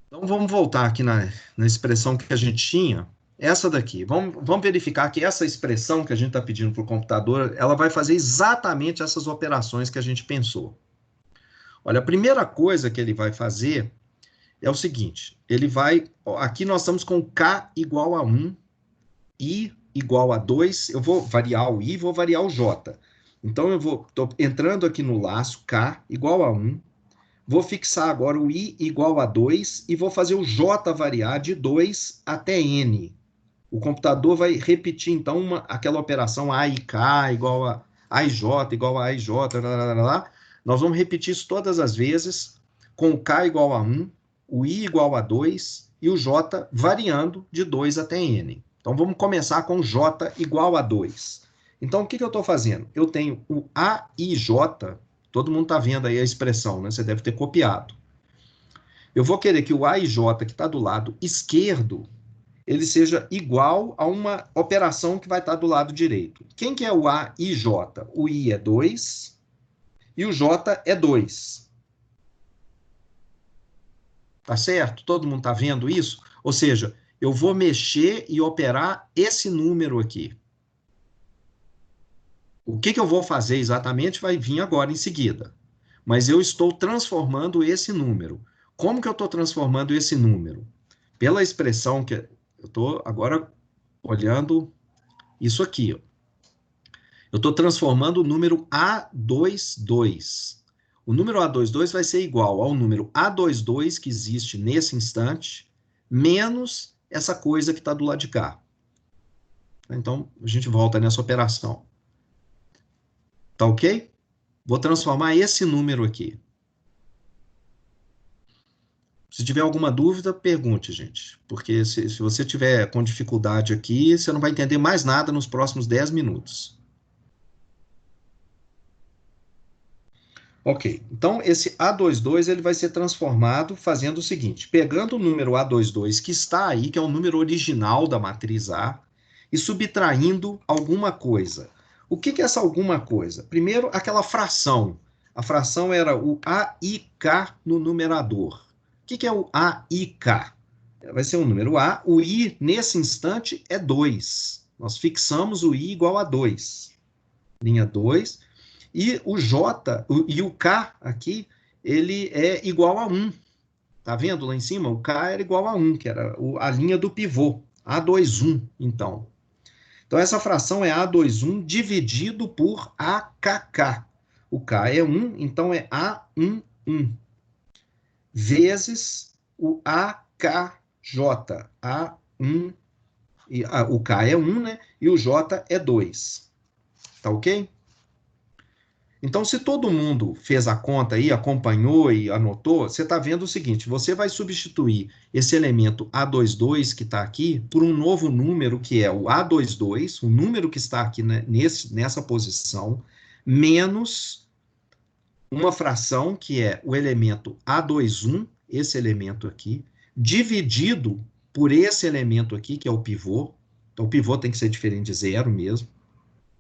Então, vamos voltar aqui na expressão que a gente tinha, essa daqui. Vamos verificar que essa expressão que a gente está pedindo para o computador, ela vai fazer exatamente essas operações que a gente pensou. Olha, a primeira coisa que ele vai fazer é o seguinte, ele vai, aqui nós estamos com K igual a 1, I igual a 2, eu vou variar o I, vou variar o J. Então, estou entrando aqui no laço K igual a 1, vou fixar agora o I igual a 2 e vou fazer o J variar de 2 até N. O computador vai repetir, então, aquela operação AIK igual a AIJ igual a AIJ, nós vamos repetir isso todas as vezes, com o K igual a 1, o I igual a 2 e o J variando de 2 até N. Então, vamos começar com J igual a 2. Então, o que eu estou fazendo? Eu tenho o AIJ, todo mundo está vendo aí a expressão, né? Você deve ter copiado. Eu vou querer que o AIJ, que está do lado esquerdo, ele seja igual a uma operação que vai estar do lado direito. Quem que é o AIJ? O I é 2 e o J é 2. Tá certo? Todo mundo está vendo isso? Ou seja, eu vou mexer e operar esse número aqui. O que eu vou fazer exatamente vai vir agora em seguida. Mas eu estou transformando esse número. Como que eu estou transformando esse número? Pela expressão que eu estou agora olhando isso aqui. Ó. Eu estou transformando o número A22. O número A22 vai ser igual ao número A22 que existe nesse instante, menos essa coisa que está do lado de cá. Então, a gente volta nessa operação. Tá ok? Vou transformar esse número aqui. Se tiver alguma dúvida, pergunte, gente. Porque se você tiver com dificuldade aqui, você não vai entender mais nada nos próximos 10 minutos. Ok, então esse A22 ele vai ser transformado fazendo o seguinte, pegando o número A22 que está aí, que é o número original da matriz A, e subtraindo alguma coisa. O que é essa alguma coisa? Primeiro, aquela fração. A fração era o AIK no numerador. O que é o AIK? Vai ser um número A, o I nesse instante é 2. Nós fixamos o I igual a 2. Linha 2. E o J, e o K aqui, ele é igual a 1. Tá vendo lá em cima? O K era igual a 1, que era a linha do pivô. A21, então. Então, essa fração é A21 dividido por AKK. O K é 1, então é A11. Vezes o AKJ. A1, o K é 1, né? E o J é 2. Tá ok? Então, se todo mundo fez a conta aí, acompanhou e anotou, você está vendo o seguinte, você vai substituir esse elemento A22 que está aqui por um novo número que é o A22, o número que está aqui nessa posição, menos uma fração que é o elemento A21, esse elemento aqui, dividido por esse elemento aqui, que é o pivô. Então, o pivô tem que ser diferente de 0 mesmo.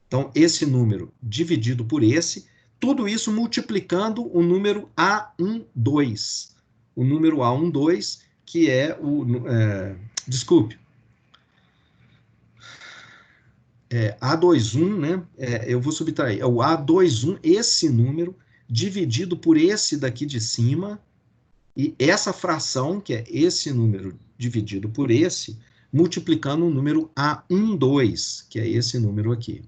Então, esse número dividido por esse, tudo isso multiplicando o número A12. o número A12, que é o... desculpe. A21, né? Eu vou subtrair. É o A21, esse número, dividido por esse daqui de cima, e essa fração, que é esse número dividido por esse, multiplicando o número A12, que é esse número aqui.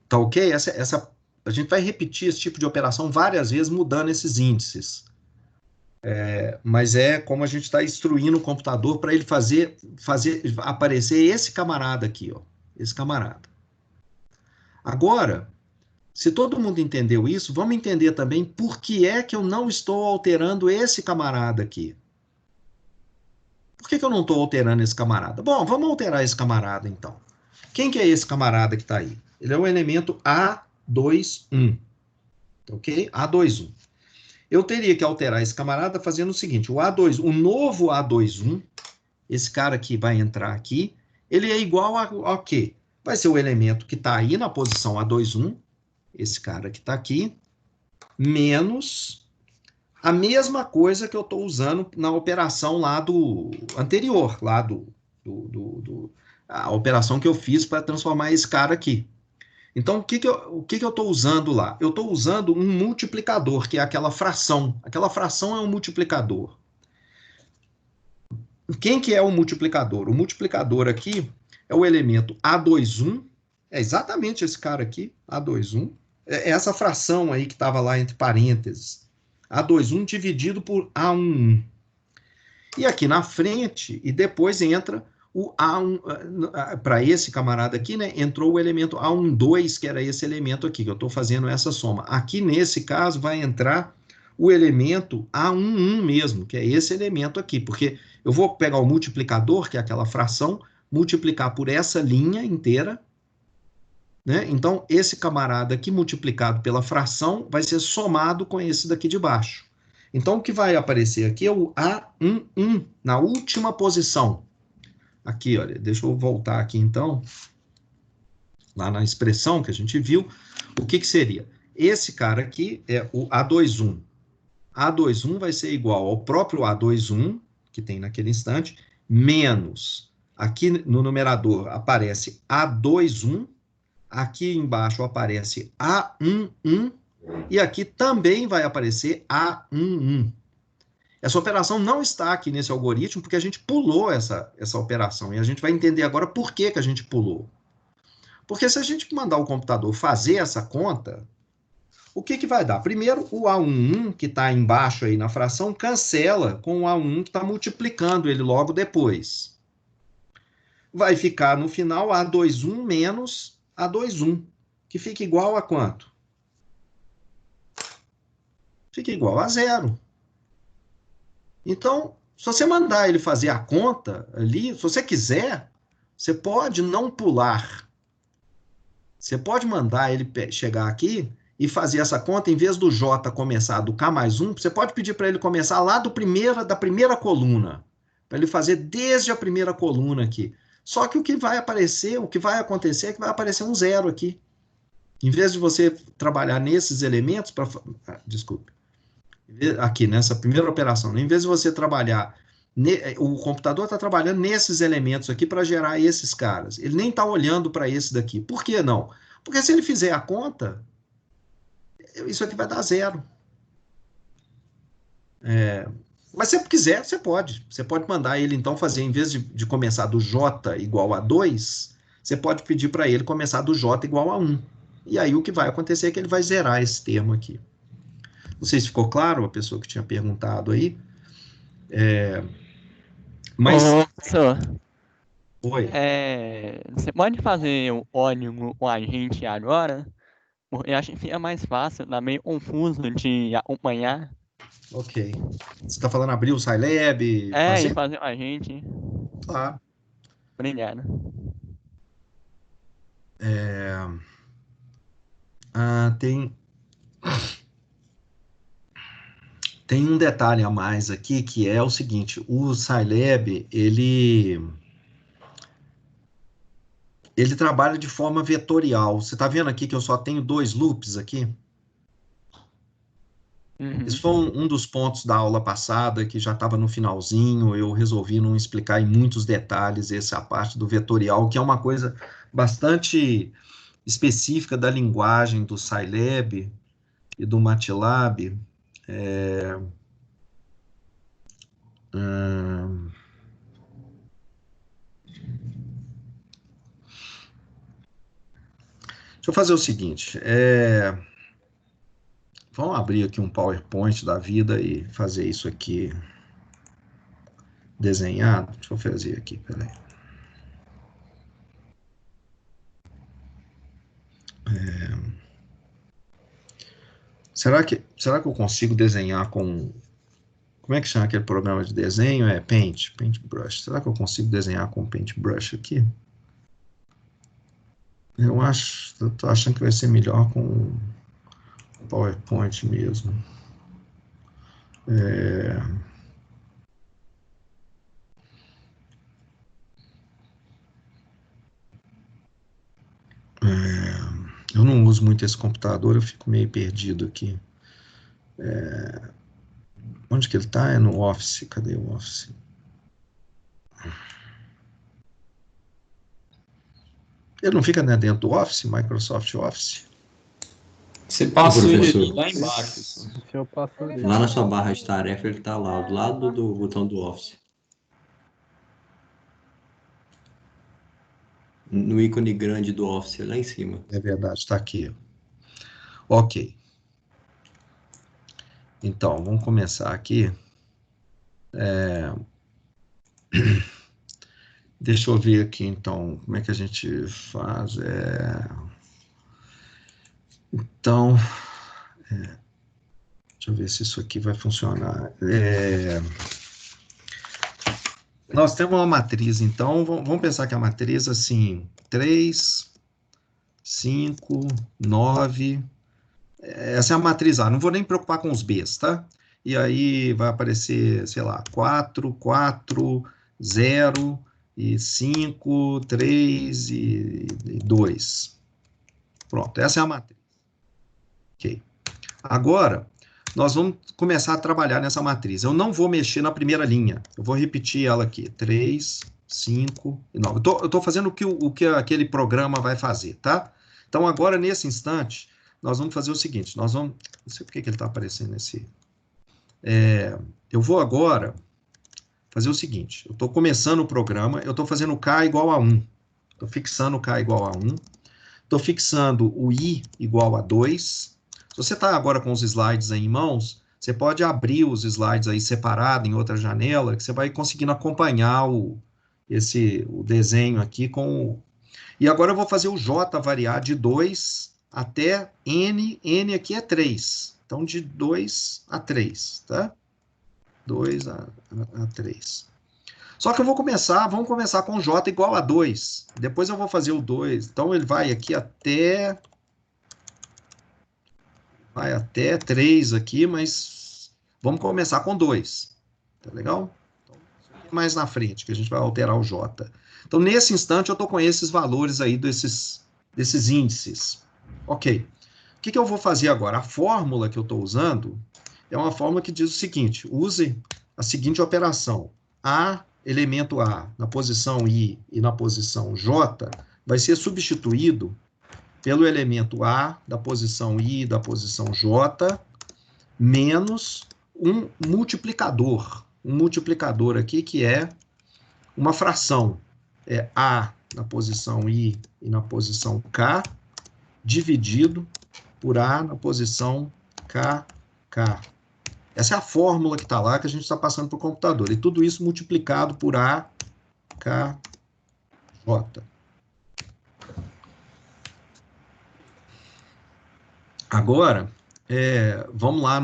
Tá ok? A gente vai repetir esse tipo de operação várias vezes, mudando esses índices. Mas é como a gente está instruindo o computador para ele fazer aparecer esse camarada aqui, ó, esse camarada. Agora, se todo mundo entendeu isso, vamos entender também por que é que eu não estou alterando esse camarada aqui. Por que eu não estou alterando esse camarada? Bom, vamos alterar esse camarada, então. Quem que é esse camarada que está aí? Ele é o elemento A21. Ok? A21. Eu teria que alterar esse camarada fazendo o seguinte, o novo A21, esse cara que vai entrar aqui, ele é igual a quê? Vai ser o elemento que está aí na posição A21, esse cara que está aqui, menos a mesma coisa que eu estou usando na operação lá do anterior, lá a operação que eu fiz para transformar esse cara aqui. Então, o que eu estou usando lá? Eu estou usando um multiplicador, que é aquela fração. Aquela fração é um multiplicador. Quem que é o multiplicador? O multiplicador aqui é o elemento A21, é exatamente esse cara aqui, A21, é essa fração aí que estava lá entre parênteses, A21 dividido por A11. E aqui na frente, e depois entra o A1, para esse camarada aqui, né, entrou o elemento A12, que era esse elemento aqui, que eu estou fazendo essa soma. Aqui, nesse caso, vai entrar o elemento A11 mesmo, que é esse elemento aqui, porque eu vou pegar o multiplicador, que é aquela fração, multiplicar por essa linha inteira, né? Então, esse camarada aqui multiplicado pela fração vai ser somado com esse daqui de baixo. Então, o que vai aparecer aqui é o A11, na última posição. Aqui, olha, deixa eu voltar aqui, então, lá na expressão que a gente viu, o que seria? Esse cara aqui é o A21. A21 vai ser igual ao próprio A21, que tem naquele instante, menos, aqui no numerador aparece A21, aqui embaixo aparece A11, e aqui também vai aparecer A11. Essa operação não está aqui nesse algoritmo, porque a gente pulou essa operação, e a gente vai entender agora por que a gente pulou. Porque se a gente mandar o computador fazer essa conta, o que vai dar? Primeiro, o A11, que está embaixo aí na fração, cancela com o A1 que está multiplicando ele logo depois. Vai ficar no final A21 menos A21, que fica igual a quanto? Fica igual a 0. Então, se você mandar ele fazer a conta ali, se você quiser, você pode não pular. Você pode mandar ele chegar aqui e fazer essa conta, em vez do J começar do K mais 1, você pode pedir para ele começar lá da primeira coluna, para ele fazer desde a primeira coluna aqui. Só que o que vai acontecer é que vai aparecer um 0 aqui. Em vez de você trabalhar nesses elementos, desculpe, aqui nessa primeira operação, em vez de você trabalhar, o computador está trabalhando nesses elementos aqui para gerar esses caras. Ele nem está olhando para esse daqui. Por que não? Porque se ele fizer a conta, isso aqui vai dar 0. Mas se você quiser, você pode. Você pode mandar ele, então, fazer, em vez de começar do J igual a 2, você pode pedir para ele começar do J igual a 1. E aí o que vai acontecer é que ele vai zerar esse termo aqui. Não sei se ficou claro, a pessoa que tinha perguntado aí. Mas... Ô, professor. Oi. Você pode fazer o código com a gente agora? Eu acho que fica mais fácil, tá meio confuso de acompanhar. Ok. Você está falando abrir o Scilab? E fazer com a gente. Claro. Obrigado. Tem um detalhe a mais aqui, que é o seguinte, o Scilab, ele trabalha de forma vetorial. Você está vendo aqui que eu só tenho 2 loops aqui? Esse foi um dos pontos da aula passada, que já estava no finalzinho, eu resolvi não explicar em muitos detalhes essa parte do vetorial, que é uma coisa bastante específica da linguagem do Scilab e do MATLAB. Deixa eu fazer o seguinte, vamos abrir aqui um PowerPoint da vida e fazer isso aqui desenhado. Deixa eu fazer aqui, peraí. Será que eu consigo desenhar com... Como é que chama aquele programa de desenho? É Paintbrush. Será que eu consigo desenhar com Paintbrush aqui? Eu tô achando que vai ser melhor com PowerPoint mesmo. Eu não uso muito esse computador, eu fico meio perdido aqui. Onde que ele está? É no Office. Cadê o Office? Ele não fica, né, dentro do Office, Microsoft Office? Você passou ele professor. lá embaixo. O senhor passou ali. Lá na sua barra de tarefa, ele está lá, do lado do botão do Office. No ícone grande do Office, lá em cima. É verdade, está aqui. Ok. Então, vamos começar aqui. Deixa eu ver aqui, então, como é que a gente faz. Então, deixa eu ver se isso aqui vai funcionar. Nós temos uma matriz, então, vamos pensar que a matriz, assim, 3, 5, 9... Essa é a matriz A, não vou nem preocupar com os Bs, tá? E aí vai aparecer, sei lá, 4, 4, 0, e 5, 3 e 2. Pronto, essa é a matriz. Ok. Agora, nós vamos começar a trabalhar nessa matriz. Eu não vou mexer na primeira linha, eu vou repetir ela aqui, 3, 5 e 9. Eu estou fazendo o que aquele programa vai fazer, tá? Então, agora, nesse instante, nós vamos fazer o seguinte, não sei por que ele está aparecendo nesse... eu vou agora fazer o seguinte, eu estou começando o programa, eu estou fazendo K igual a 1, estou fixando K igual a 1, estou fixando o I igual a 2, se você está agora com os slides aí em mãos, você pode abrir os slides aí separado em outra janela, que você vai conseguindo acompanhar o desenho aqui com... E agora eu vou fazer o J variar de 2 até N aqui é 3. Então, de 2 a 3, tá? 2 a 3. Só que vamos começar com J igual a 2. Depois eu vou fazer o 2. Então, ele vai aqui até 3 aqui, mas vamos começar com 2. Tá legal? Então, mais na frente, que a gente vai alterar o J. Então, nesse instante, eu estou com esses valores aí desses índices. Ok. O que eu vou fazer agora? A fórmula que eu estou usando é uma fórmula que diz o seguinte, use a seguinte operação. Elemento A na posição I e na posição J vai ser substituído pelo elemento A da posição I e da posição J menos um multiplicador. Um multiplicador aqui que é uma fração. É A na posição I e na posição K dividido por A na posição KK. Essa é a fórmula que está lá, que a gente está passando para o computador. E tudo isso multiplicado por A, K, J. Agora, vamos lá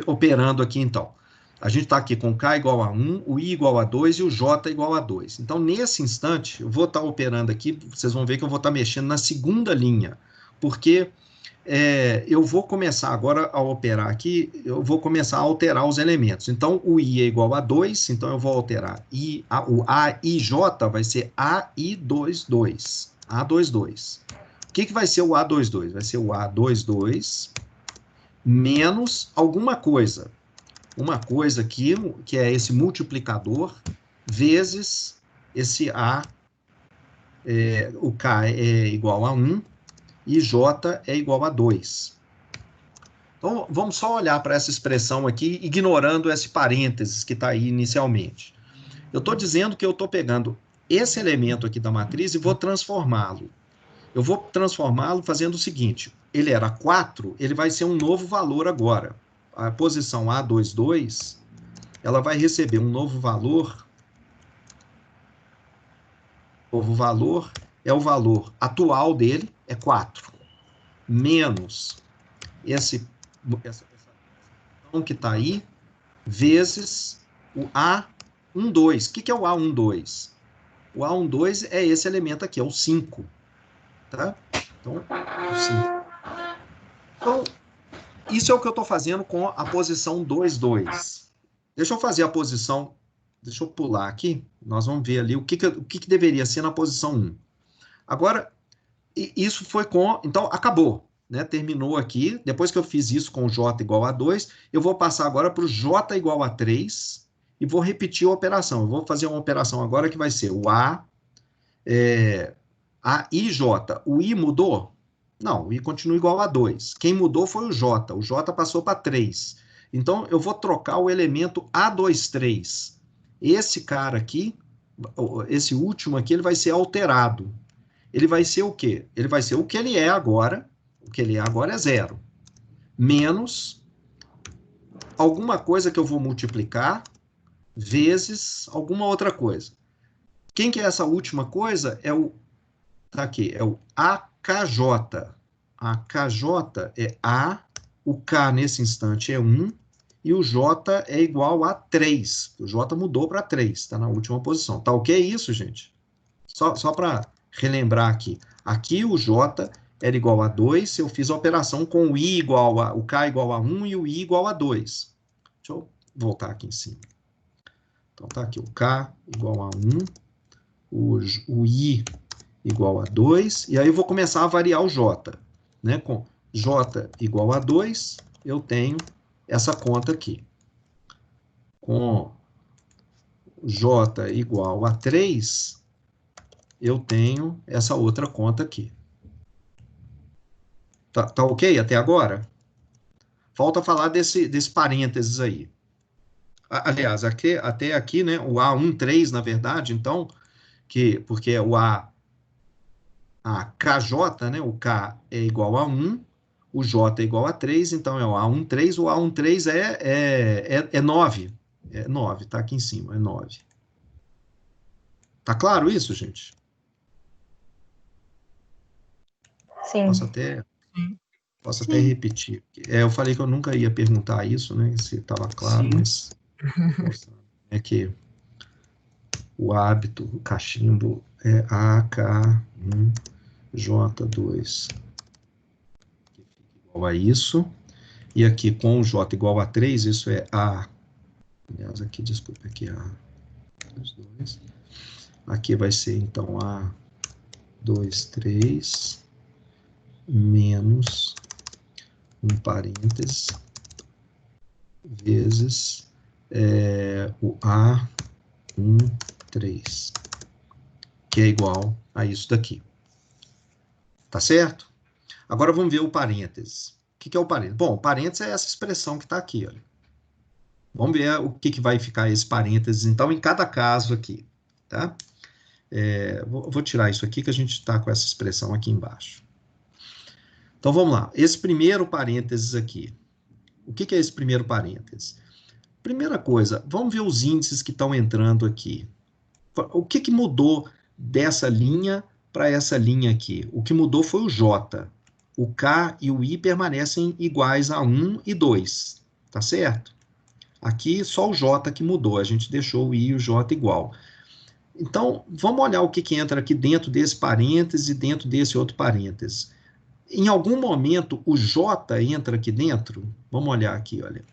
operando aqui, então. A gente está aqui com K igual a 1, o I igual a 2 e o J igual a 2. Então, nesse instante, eu vou estar operando aqui, vocês vão ver que eu vou estar mexendo na segunda linha, porque eu vou começar agora a operar aqui, eu vou começar a alterar os elementos. Então, o I é igual a 2, então eu vou alterar o AIJ vai ser AI22. A22. O que vai ser o A22? Vai ser o A22 menos alguma coisa. Uma coisa aqui, que é esse multiplicador, vezes esse A, o K é igual a 1 e J é igual a 2. Então, vamos só olhar para essa expressão aqui, ignorando esse parênteses que está aí inicialmente. Eu estou dizendo que eu estou pegando esse elemento aqui da matriz e vou transformá-lo. Eu vou transformá-lo fazendo o seguinte, ele era 4, ele vai ser um novo valor agora. A posição A22, ela vai receber um novo valor. O novo valor é o valor atual dele, é 4, menos essa que está aí, vezes o A12. O que é o A12? O A12 é esse elemento aqui, é o 5. Tá? Então, o 5. Então, isso é o que eu estou fazendo com a posição 2,2. Deixa eu fazer a posição... Deixa eu pular aqui. Nós vamos ver ali o que deveria ser na posição 1. Agora, isso foi com... Então, acabou. Né? Terminou aqui. Depois que eu fiz isso com J igual a 2, eu vou passar agora para o J igual a 3 e vou repetir a operação. Eu vou fazer uma operação agora que vai ser o A e J. O I mudou? Não, o I continua igual a 2. Quem mudou foi o J. O J passou para 3. Então, eu vou trocar o elemento A23. Esse cara aqui, esse último aqui, ele vai ser alterado. Ele vai ser o quê? Ele vai ser o que ele é agora. O que ele é agora é 0. Menos alguma coisa que eu vou multiplicar vezes alguma outra coisa. Quem que é essa última coisa? É o... Tá aqui, é o AKJ. AKJ é A, o K nesse instante é 1, e o J é igual a 3. O J mudou para 3, está na última posição. Tá ok isso, gente? Só para relembrar aqui. Aqui o J era igual a 2, eu fiz a operação com o I igual a... O K igual a 1 e o I igual a 2. Deixa eu voltar aqui em cima. Então tá aqui o K igual a 1, o I igual a 2, e aí eu vou começar a variar o J. Né? Com J igual a 2, eu tenho essa conta aqui. Com J igual a 3, eu tenho essa outra conta aqui. Tá ok até agora? Falta falar desse parênteses aí. Aliás, até aqui, né, o A13, na verdade, então, porque é o KJ, né, o K é igual a 1, o J é igual a 3, então é o A13, o A13 é 9. É 9, tá aqui em cima, é 9. Tá claro isso, gente? Sim. Posso até repetir. Eu falei que eu nunca ia perguntar isso, né, se estava claro, mas... É que o hábito, o cachimbo é AK1J2 igual a isso, e aqui com o J igual a 3, isso é A, aliás, aqui, desculpa, aqui é A2, aqui vai ser então A23 menos um parênteses vezes o A13, que é igual a isso daqui. Tá certo? Agora vamos ver o parênteses. O que é o parênteses? Bom, o parênteses é essa expressão que está aqui. Olha. Vamos ver o que vai ficar esse parênteses, então, em cada caso aqui. Tá? Vou tirar isso aqui, que a gente está com essa expressão aqui embaixo. Então, vamos lá. Esse primeiro parênteses aqui. O que é esse primeiro parênteses? Primeira coisa, vamos ver os índices que estão entrando aqui. O que mudou dessa linha para essa linha aqui? O que mudou foi o J. O K e o I permanecem iguais a 1 e 2. Tá certo? Aqui só o J que mudou. A gente deixou o I e o J igual. Então, vamos olhar o que entra aqui dentro desse parêntese e dentro desse outro parêntese. Em algum momento, o J entra aqui dentro? Vamos olhar aqui, olha.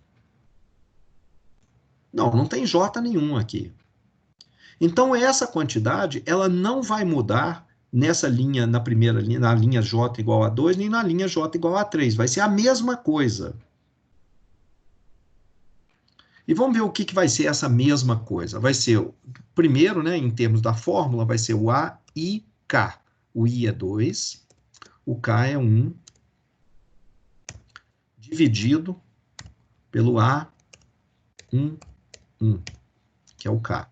Não tem J nenhum aqui. Então, essa quantidade, ela não vai mudar nessa linha, na primeira linha, na linha J igual a 2, nem na linha J igual a 3. Vai ser a mesma coisa. E vamos ver o que vai ser essa mesma coisa. Vai ser, primeiro, né, em termos da fórmula, vai ser o A e K. O I é 2, o K é 1, dividido pelo A, 1, que é o K.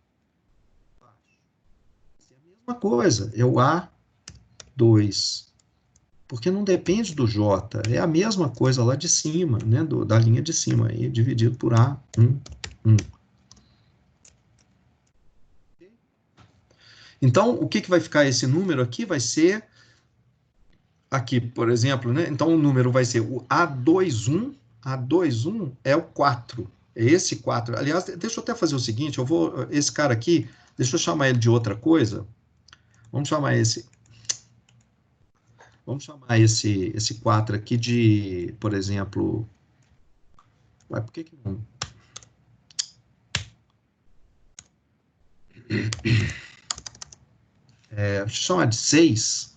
É a mesma coisa, é o A2, porque não depende do J, é a mesma coisa lá de cima, né, da linha de cima, aí, dividido por A1. Então, o que vai ficar esse número aqui? Vai ser, aqui, por exemplo, né, então o número vai ser o A21, A21 é o 4, é esse 4. Aliás, deixa eu até fazer o seguinte, esse cara aqui, deixa eu chamar ele de outra coisa, vamos chamar esse 4 aqui de, por exemplo... Ué, por que não... deixa eu chamar de 6.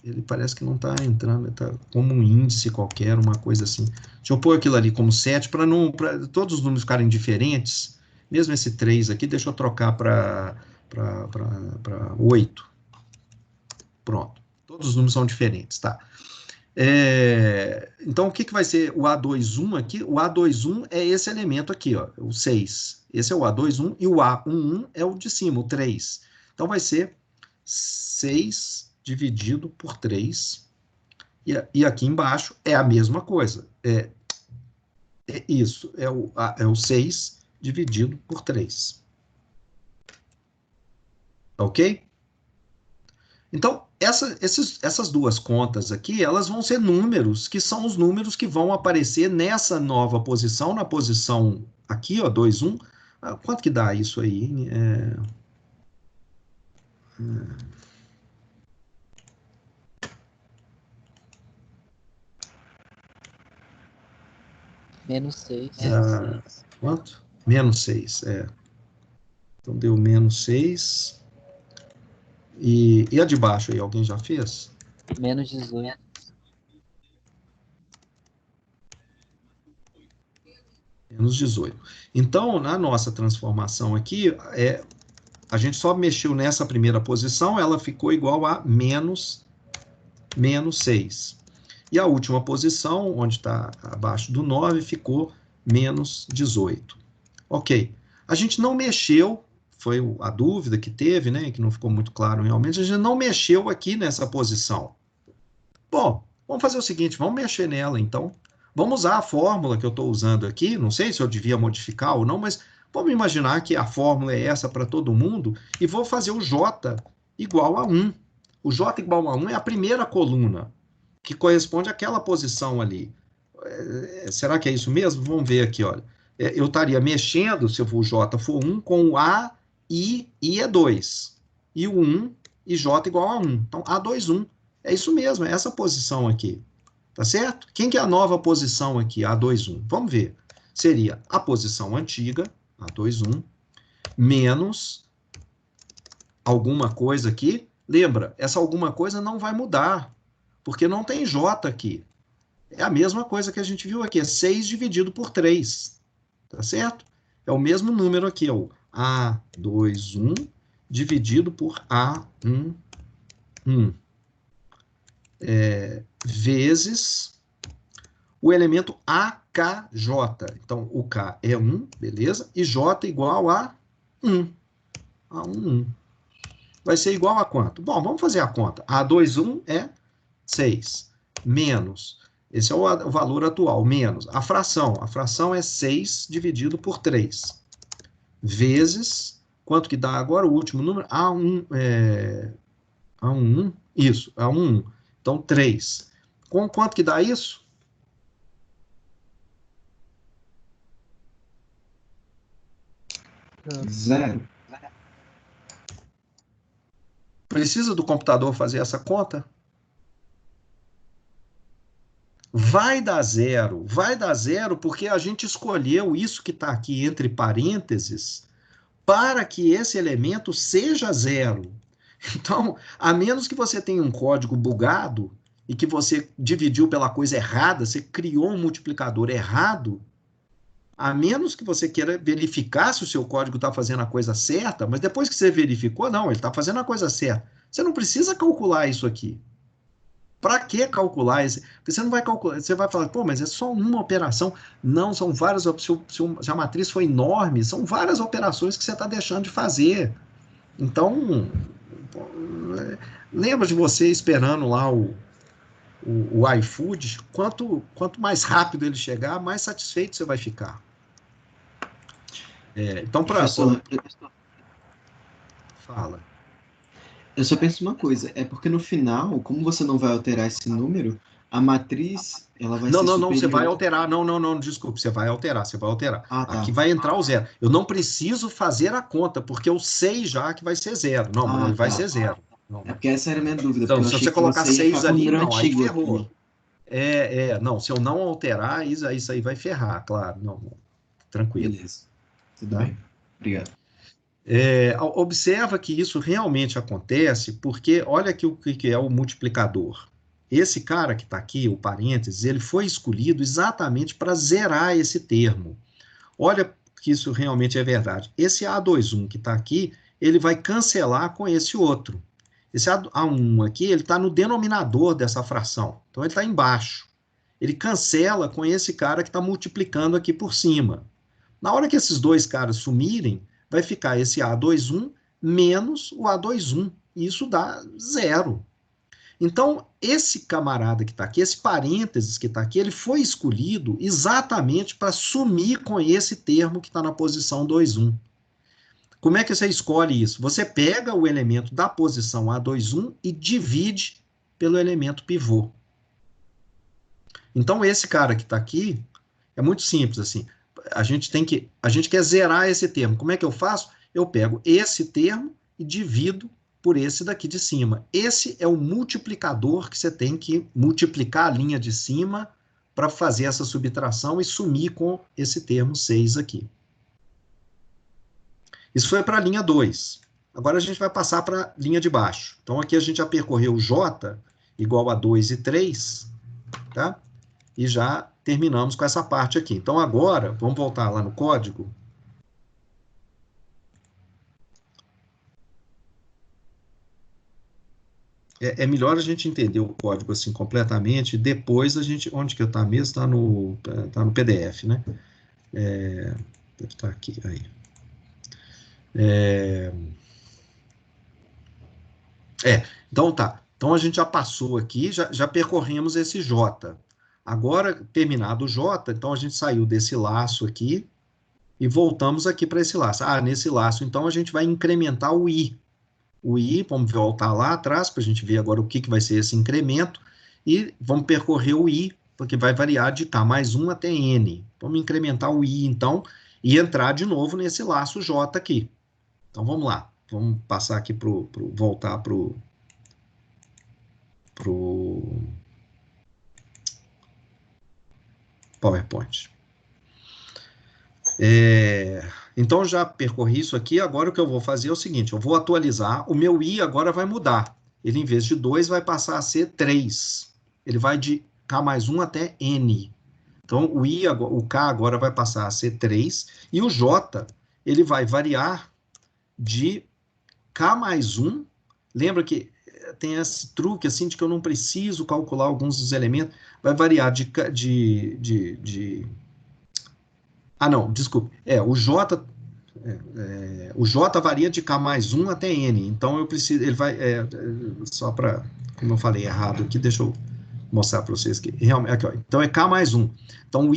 Ele parece que não está entrando, está como um índice qualquer, uma coisa assim. Deixa eu pôr aquilo ali como 7, para todos os números ficarem diferentes. Mesmo esse 3 aqui, deixa eu trocar para 8. Pronto. Todos os números são diferentes, tá? Então, o que vai ser o A21 aqui? O A21 é esse elemento aqui, ó, o 6. Esse é o A21 e o A11 é o de cima, o 3. Então, vai ser 6 dividido por 3. E aqui embaixo é a mesma coisa. É isso, é o 6 dividido por 3. Ok? Então, essas duas contas aqui, elas vão ser números, que são os números que vão aparecer nessa nova posição, na posição aqui, ó, 2, 1. Quanto que dá isso aí? Menos 6. Quanto? Menos 6, Então, deu menos 6. E a de baixo aí, alguém já fez? Menos 18. Menos 18. Então, na nossa transformação aqui, a gente só mexeu nessa primeira posição, ela ficou igual a menos 6. E a última posição, onde está abaixo do 9, ficou menos 18. Ok. A gente não mexeu, foi a dúvida que teve, né, que não ficou muito claro realmente, a gente não mexeu aqui nessa posição. Bom, vamos fazer o seguinte, vamos mexer nela, então. Vamos usar a fórmula que eu estou usando aqui, não sei se eu devia modificar ou não, mas vamos imaginar que a fórmula é essa para todo mundo, e vou fazer o J igual a 1. O J igual a 1 é a primeira coluna, que corresponde àquela posição ali. Será que é isso mesmo? Vamos ver aqui, olha. Eu estaria mexendo, se o J for 1, com o A, I é 2. E o 1, e J igual a 1. Então, A2, 1. É isso mesmo, é essa posição aqui. Tá certo? Quem que é a nova posição aqui, A2, 1? Vamos ver. Seria a posição antiga, A2, 1, menos alguma coisa aqui. Lembra, essa alguma coisa não vai mudar, porque não tem J aqui. É a mesma coisa que a gente viu aqui, é 6 dividido por 3. Tá certo? É o mesmo número aqui, ó, A2, 1, dividido por A1, 1. Vezes o elemento AKJ. Então, o K é 1, beleza? E J igual a 1. A1, 1. Vai ser igual a quanto? Bom, vamos fazer a conta. A2, 1 é 6. Menos, esse é o valor atual, menos a fração. A fração é 6 dividido por 3. Vezes, quanto que dá agora o último número? A1, A1, isso, A1, 1. Então, 3. Com quanto que dá isso? Zero. Precisa do computador fazer essa conta? Vai dar zero porque a gente escolheu isso que está aqui entre parênteses para que esse elemento seja zero. Então, a menos que você tenha um código bugado e que você dividiu pela coisa errada, você criou um multiplicador errado, A menos que você queira verificar se o seu código está fazendo a coisa certa, mas depois que você verificou, não, ele está fazendo a coisa certa. Você não precisa calcular isso aqui. Para que calcular esse? Porque você não vai calcular, você vai falar, pô, mas é só uma operação. Não, são várias, se a matriz for enorme, são várias operações que você está deixando de fazer. Então, lembra de você esperando lá o iFood, quanto mais rápido ele chegar, mais satisfeito você vai ficar. Então, Professor, Fala. eu só penso uma coisa, é porque no final, como você não vai alterar esse número, a matriz, ela vai ser Não, você vai superior. alterar. Não, desculpe, você vai alterar. Ah, tá. Aqui vai entrar o zero. Eu não preciso fazer a conta, porque eu sei já que vai ser zero. Não, Ah, ele vai tá. ser zero. Não. É porque essa era a minha dúvida. Então, porque eu se achei você que colocar você ia 6 ficar com o ali, número não, aí antigo ferrou. aqui. Não, se eu não alterar, isso aí vai ferrar, claro. Não, tranquilo. Beleza. Tudo Tá? bem. Obrigado. Observa que isso realmente acontece, porque olha aqui o que é o multiplicador. Esse cara que está aqui, o parênteses, ele foi escolhido exatamente para zerar esse termo. Olha que isso realmente é verdade. Esse A21 que está aqui, ele vai cancelar com esse outro. Esse A1 aqui, ele está no denominador dessa fração. Então, ele está embaixo. Ele cancela com esse cara que está multiplicando aqui por cima. Na hora que esses dois caras sumirem, vai ficar esse A21 menos o A21. E isso dá zero. Então, esse camarada que está aqui, esse parênteses que está aqui, ele foi escolhido exatamente para sumir com esse termo que está na posição 2,1. Como é que você escolhe isso? Você pega o elemento da posição A2,1 e divide pelo elemento pivô. Então, esse cara que está aqui, é muito simples, assim. A gente quer zerar esse termo. Como é que eu faço? Eu pego esse termo e divido por esse daqui de cima. Esse é o multiplicador que você tem que multiplicar a linha de cima para fazer essa subtração e sumir com esse termo 6 aqui. Isso foi para a linha 2. Agora a gente vai passar para a linha de baixo. Então aqui a gente já percorreu J igual a 2 e 3, tá? E já terminamos com essa parte aqui. Então agora, vamos voltar lá no código. É melhor a gente entender o código assim completamente, depois a gente, onde que está mesmo? Está no PDF, né? Deve estar aqui, aí. Então tá. Então a gente já passou aqui, já percorremos esse J. Agora, terminado o J, então a gente saiu desse laço aqui e voltamos aqui para esse laço. Nesse laço, então, a gente vai incrementar o I. O I, vamos voltar lá atrás, para a gente ver agora o que vai ser esse incremento, e vamos percorrer o I, porque vai variar de K mais 1 até N. Vamos incrementar o I, então, e entrar de novo nesse laço J aqui. Então, vamos lá. Vamos passar aqui voltar para o PowerPoint. Então, já percorri isso aqui, agora o que eu vou fazer é o seguinte, eu vou atualizar, o meu I agora vai mudar. Ele, em vez de 2, vai passar a ser 3. Ele vai de K mais 1 até N. Então, o K agora vai passar a ser 3, e o J, ele vai variar de K mais 1, lembra que tem esse truque, assim, de que eu não preciso calcular alguns dos elementos, vai variar o J varia de K mais 1 até N, então eu preciso, ele vai, só para, como eu falei errado aqui, deixa eu mostrar para vocês que realmente, aqui, ó, então é K mais 1, então o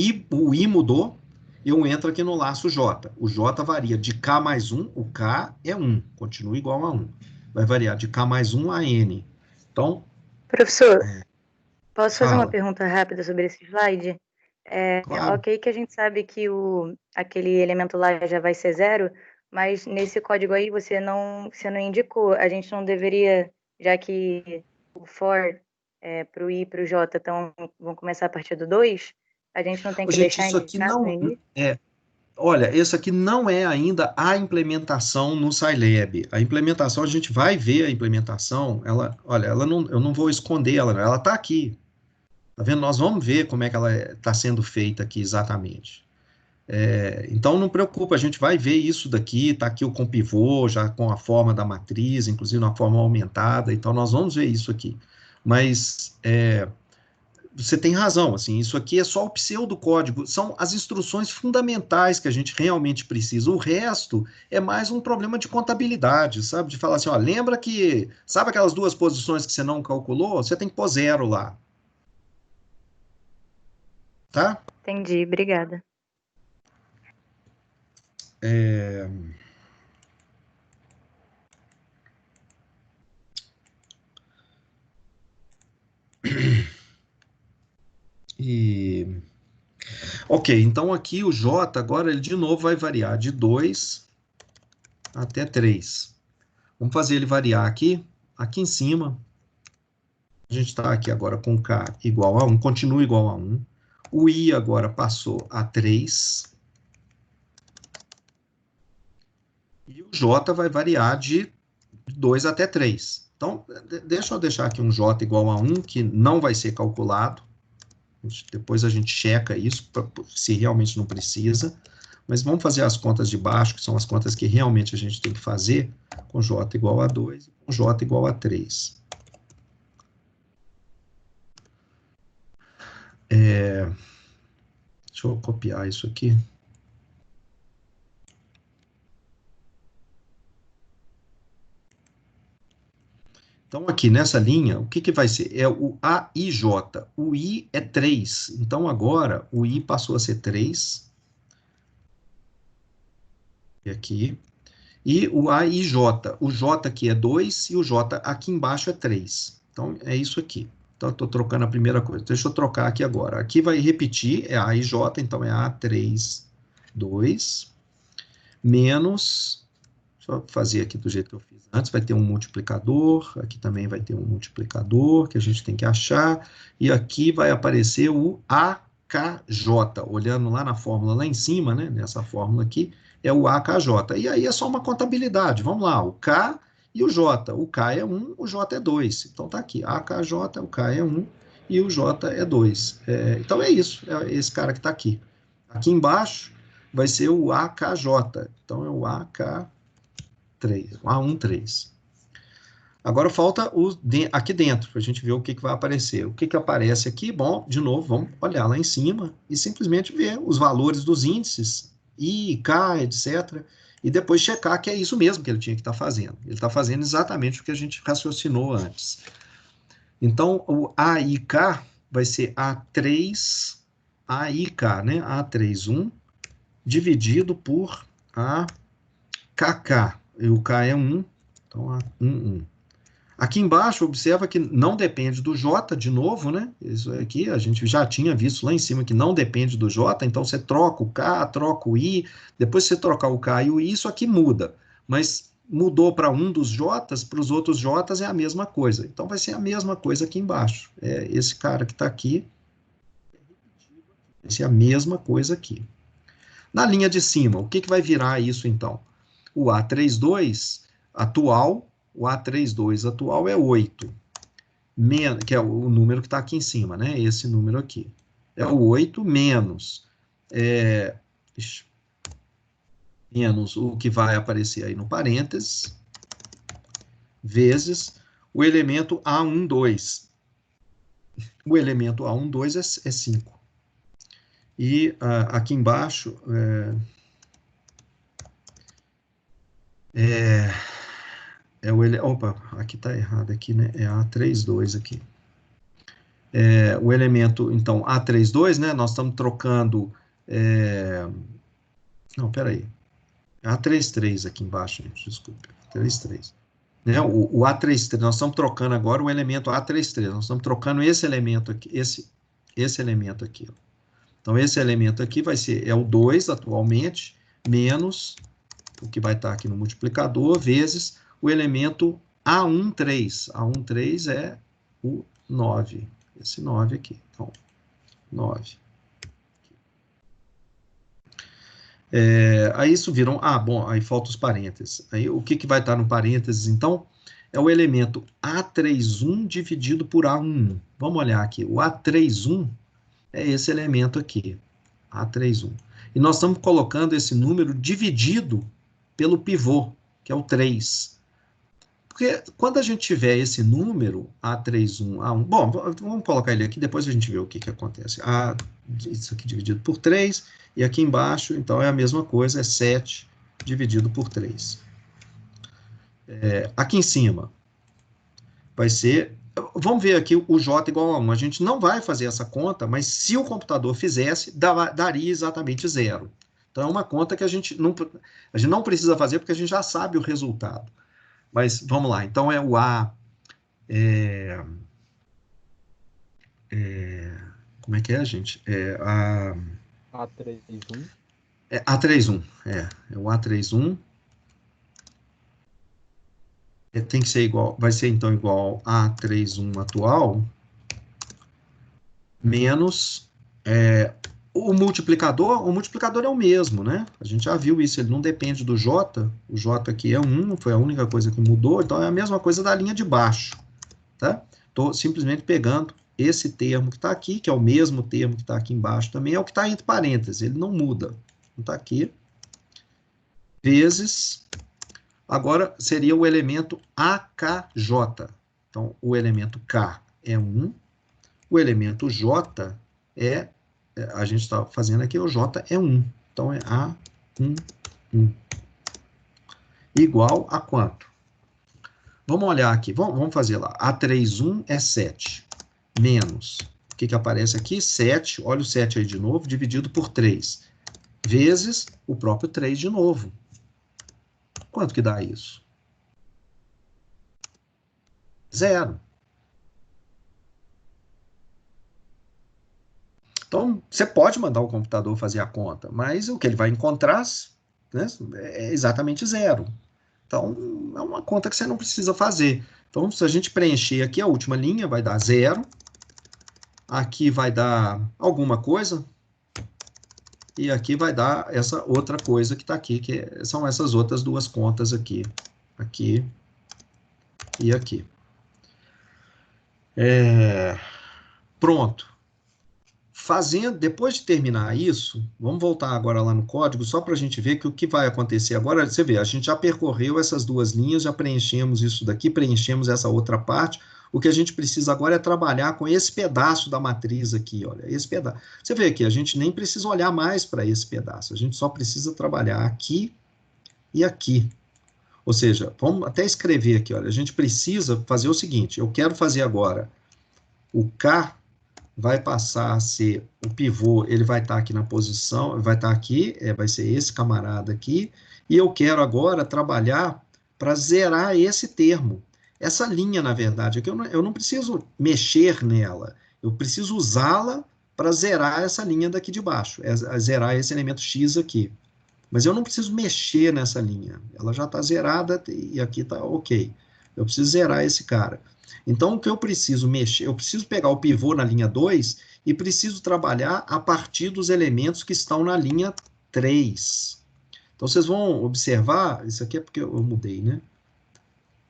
I mudou, eu entro aqui no laço J, o J varia de K mais 1, o K é 1, continua igual a 1, vai variar de K mais 1 a N, então... Professor, posso fazer fala. uma pergunta rápida sobre esse slide? Claro. Ok que a gente sabe que aquele elemento lá já vai ser 0, mas nesse código aí você não indicou, a gente não deveria, já que o for para o I e para o J vão começar a partir do 2, a gente não tem que deixar isso aqui indicado no início? Olha, esse aqui não é ainda a implementação no Scilab. A implementação, a gente vai ver a implementação, eu não vou esconder ela está aqui. Tá vendo? Nós vamos ver como é que ela está sendo feita aqui exatamente. Então, não preocupa, a gente vai ver isso daqui, está aqui o com pivô, já com a forma da matriz, inclusive na forma aumentada, então nós vamos ver isso aqui. Mas você tem razão, assim, isso aqui é só o pseudocódigo, são as instruções fundamentais que a gente realmente precisa. O resto é mais um problema de contabilidade, sabe? De falar assim, ó, lembra que, sabe aquelas duas posições que você não calculou? Você tem que pôr 0 lá. Tá? Entendi, obrigada. Ok, então aqui o J agora ele de novo vai variar de 2 até 3. Vamos fazer ele variar aqui em cima. A gente está aqui agora com K igual a 1, continua igual a 1. O I agora passou a 3. E o J vai variar de 2 até 3. Então, deixa eu deixar aqui um J igual a 1, que não vai ser calculado. Depois a gente checa isso, se realmente não precisa. Mas vamos fazer as contas de baixo, que são as contas que realmente a gente tem que fazer, com J igual a 2 e com J igual a 3. Deixa eu copiar isso aqui. Então, aqui nessa linha, o que que vai ser? É o AIJ. O I é 3. Então, agora, o I passou a ser 3. E aqui. E o AIJ. O J aqui é 2 e o J aqui embaixo é 3. Então, é isso aqui. Então, eu estou trocando a primeira coisa. Deixa eu trocar aqui agora. Aqui vai repetir, é AIJ, então é A3, 2, menos... Deixa eu fazer aqui do jeito que eu fiz antes, vai ter um multiplicador, aqui também vai ter um multiplicador, que a gente tem que achar, e aqui vai aparecer o AKJ, olhando lá na fórmula lá em cima, né, nessa fórmula aqui, é o AKJ, e aí é só uma contabilidade, vamos lá, o K e o J, o K é 1, o J é 2, então tá aqui, AKJ, o K é 1, e o J é 2, então é isso, é esse cara que tá aqui. Aqui embaixo vai ser o AKJ, então é o AK3, A13. Agora falta aqui dentro, para a gente ver o que vai aparecer. O que aparece aqui? Bom, de novo, vamos olhar lá em cima e simplesmente ver os valores dos índices, I, K, etc. E depois checar que é isso mesmo que ele tinha que estar fazendo. Ele está fazendo exatamente o que a gente raciocinou antes. Então, o AIK vai ser A3, AIK, né? A31, dividido por AKK. E o K é 1, então A11. Aqui embaixo, observa que não depende do J, de novo, né? Isso aqui a gente já tinha visto lá em cima que não depende do J, então você troca o K, troca o I, depois você trocar o K e o I, isso aqui muda. Mas mudou para um dos J's, para os outros J's é a mesma coisa. Então vai ser a mesma coisa aqui embaixo. Esse cara que está aqui, vai ser a mesma coisa aqui. Na linha de cima, o que vai virar isso então? O A32 atual, o A32 atual é 8, que é o número que está aqui em cima, né? Esse número aqui. É o 8 menos o que vai aparecer aí no parênteses, vezes o elemento A12. O elemento A12 é 5. E aqui embaixo... Opa, aqui está errado aqui, né? É A32 aqui. O elemento, então, A32, né? Nós estamos trocando... Não, peraí. A33 aqui embaixo, gente, desculpe. A33. Né? O A33, nós estamos trocando agora o elemento A33. Nós estamos trocando esse elemento aqui, esse elemento aqui. Ó. Então, esse elemento aqui vai ser, o 2 atualmente, menos o que vai estar aqui no multiplicador, vezes o elemento A13. A13 é o 9. Esse 9 aqui. Então, 9. Aí isso viram... bom, aí falta os parênteses. Aí o que vai estar no parênteses, então? É o elemento A31 dividido por A11. Vamos olhar aqui. O A31 é esse elemento aqui. A31. e nós estamos colocando esse número dividido pelo pivô, que é o 3. Porque quando a gente tiver esse número, A31, A1, bom, vamos colocar ele aqui, depois a gente vê o que acontece. Isso aqui dividido por 3, e aqui embaixo, então, é a mesma coisa, é 7 dividido por 3. Aqui em cima, vai ser... Vamos ver aqui o J igual a 1. A gente não vai fazer essa conta, mas se o computador fizesse, daria exatamente 0. Então, é uma conta que a gente não precisa fazer, porque a gente já sabe o resultado. Mas, vamos lá. Então, é o A... como é que é, gente? A31. A31. É o A31. Tem que ser igual, vai ser então igual a A31 atual, menos o multiplicador é o mesmo, né? A gente já viu isso, ele não depende do J, o J aqui é 1, foi a única coisa que mudou, então é a mesma coisa da linha de baixo, tá? Estou simplesmente pegando esse termo que está aqui, que é o mesmo termo que está aqui embaixo também, é o que está entre parênteses, ele não muda, não está aqui, vezes... Agora, seria o elemento AKJ. Então, o elemento K é 1, o elemento J a gente está fazendo aqui, o J é 1. Então, é A1, 1. Igual a quanto? Vamos olhar aqui, vamos fazer lá. A31 é 7, menos, o que aparece aqui? 7, olha o 7 aí de novo, dividido por 3, vezes o próprio 3 de novo. Quanto que dá isso? 0. Então, você pode mandar o computador fazer a conta, mas o que ele vai encontrar, né, é exatamente 0. Então, é uma conta que você não precisa fazer. Então, se a gente preencher aqui a última linha, vai dar 0. Aqui vai dar alguma coisa. E aqui vai dar essa outra coisa que está aqui, que são essas outras duas contas aqui. Aqui e aqui. Pronto. Depois de terminar isso, vamos voltar agora lá no código, só para a gente ver que o que vai acontecer agora. Você vê, a gente já percorreu essas duas linhas, já preenchemos isso daqui, preenchemos essa outra parte. O que a gente precisa agora é trabalhar com esse pedaço da matriz aqui, olha, esse pedaço. Você vê aqui, a gente nem precisa olhar mais para esse pedaço, a gente só precisa trabalhar aqui e aqui. Ou seja, vamos até escrever aqui, olha, a gente precisa fazer o seguinte, eu quero fazer agora, o K vai passar a ser o pivô, ele vai estar aqui na posição, vai estar aqui, vai ser esse camarada aqui, e eu quero agora trabalhar para zerar esse termo. Essa linha, na verdade, aqui eu não preciso mexer nela, eu preciso usá-la para zerar essa linha daqui de baixo, zerar esse elemento X aqui. Mas eu não preciso mexer nessa linha, ela já está zerada e aqui está ok. Eu preciso zerar esse cara. Então, o que eu preciso mexer, eu preciso pegar o pivô na linha 2 e preciso trabalhar a partir dos elementos que estão na linha 3. Então, vocês vão observar, isso aqui é porque eu mudei, né?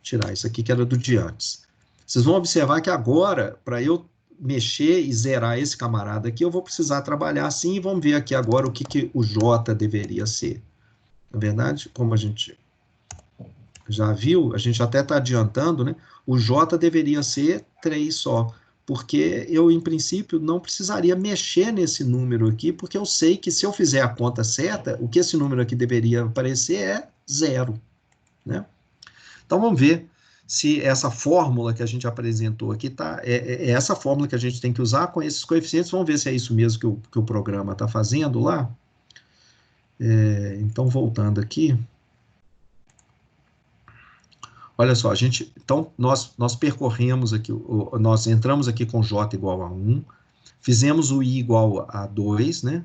Tirar isso aqui que era do de antes. Vocês vão observar que agora, para eu mexer e zerar esse camarada aqui, eu vou precisar trabalhar assim, e vamos ver aqui agora o que o J deveria ser. Na verdade, como a gente já viu, a gente até está adiantando, né? O J deveria ser 3 só, porque eu, em princípio, não precisaria mexer nesse número aqui, porque eu sei que se eu fizer a conta certa, o que esse número aqui deveria aparecer é 0, né? Então, vamos ver se essa fórmula que a gente apresentou aqui é essa fórmula que a gente tem que usar com esses coeficientes. Vamos ver se é isso mesmo que o programa está fazendo lá. Então, voltando aqui. Olha só, então, nós percorremos aqui, nós entramos aqui com J igual a 1, fizemos o I igual a 2, né?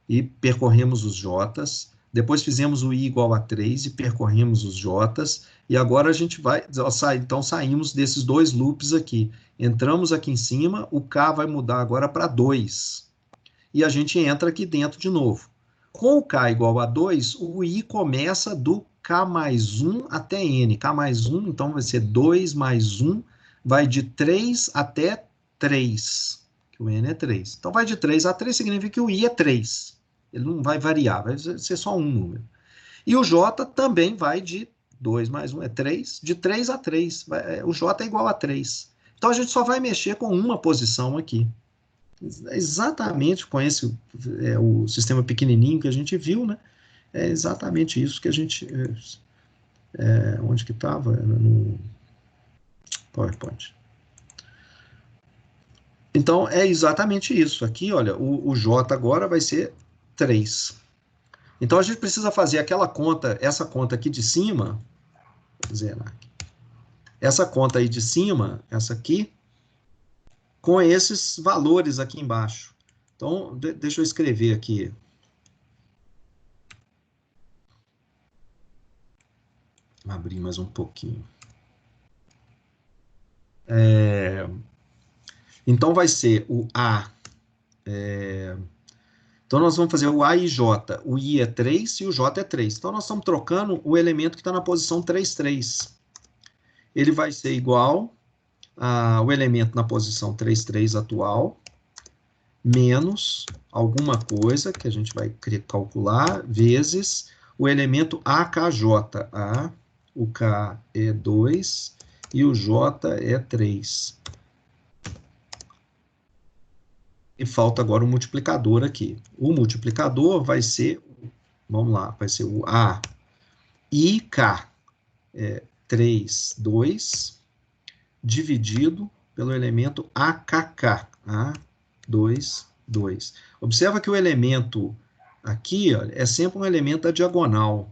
E percorremos os J's. Depois fizemos o I igual a 3 e percorremos os J's, e agora a gente vai, então saímos desses dois loops aqui. Entramos aqui em cima, o K vai mudar agora para 2. E a gente entra aqui dentro de novo. Com o K igual a 2, o I começa do K mais 1 até N. K mais 1, então vai ser 2 mais 1, vai de 3 até 3. Que o N é 3. Então vai de 3 a 3, significa que o I é 3. Ele não vai variar, vai ser só um número. E o J também vai de 2 mais 1 é 3, de 3 a 3. O J é igual a 3. Então, a gente só vai mexer com uma posição aqui. Exatamente com esse, o sistema pequenininho que a gente viu, né? É exatamente isso que a gente... onde que estava? No PowerPoint. Então, é exatamente isso. Aqui, olha, o J agora vai ser 3. Então, a gente precisa fazer aquela conta, essa conta aqui de cima, vou zerar aqui. Essa conta aí de cima, essa aqui, com esses valores aqui embaixo. Então, deixa eu escrever aqui. Vou abrir mais um pouquinho. Então, vai ser o A. Então, nós vamos fazer o A e J. O I é 3 e o J é 3. Então, nós estamos trocando o elemento que está na posição 3, 3. Ele vai ser igual ao elemento na posição 3, 3 atual, menos alguma coisa, que a gente vai calcular, vezes o elemento AKJ. O K é 2 e o J é 3. E falta agora o multiplicador aqui. O multiplicador vai ser, vamos lá, vai ser o A I K, 3, 2, dividido pelo elemento AKK, A, 2, 2. Observa que o elemento aqui, ó, é sempre um elemento da diagonal,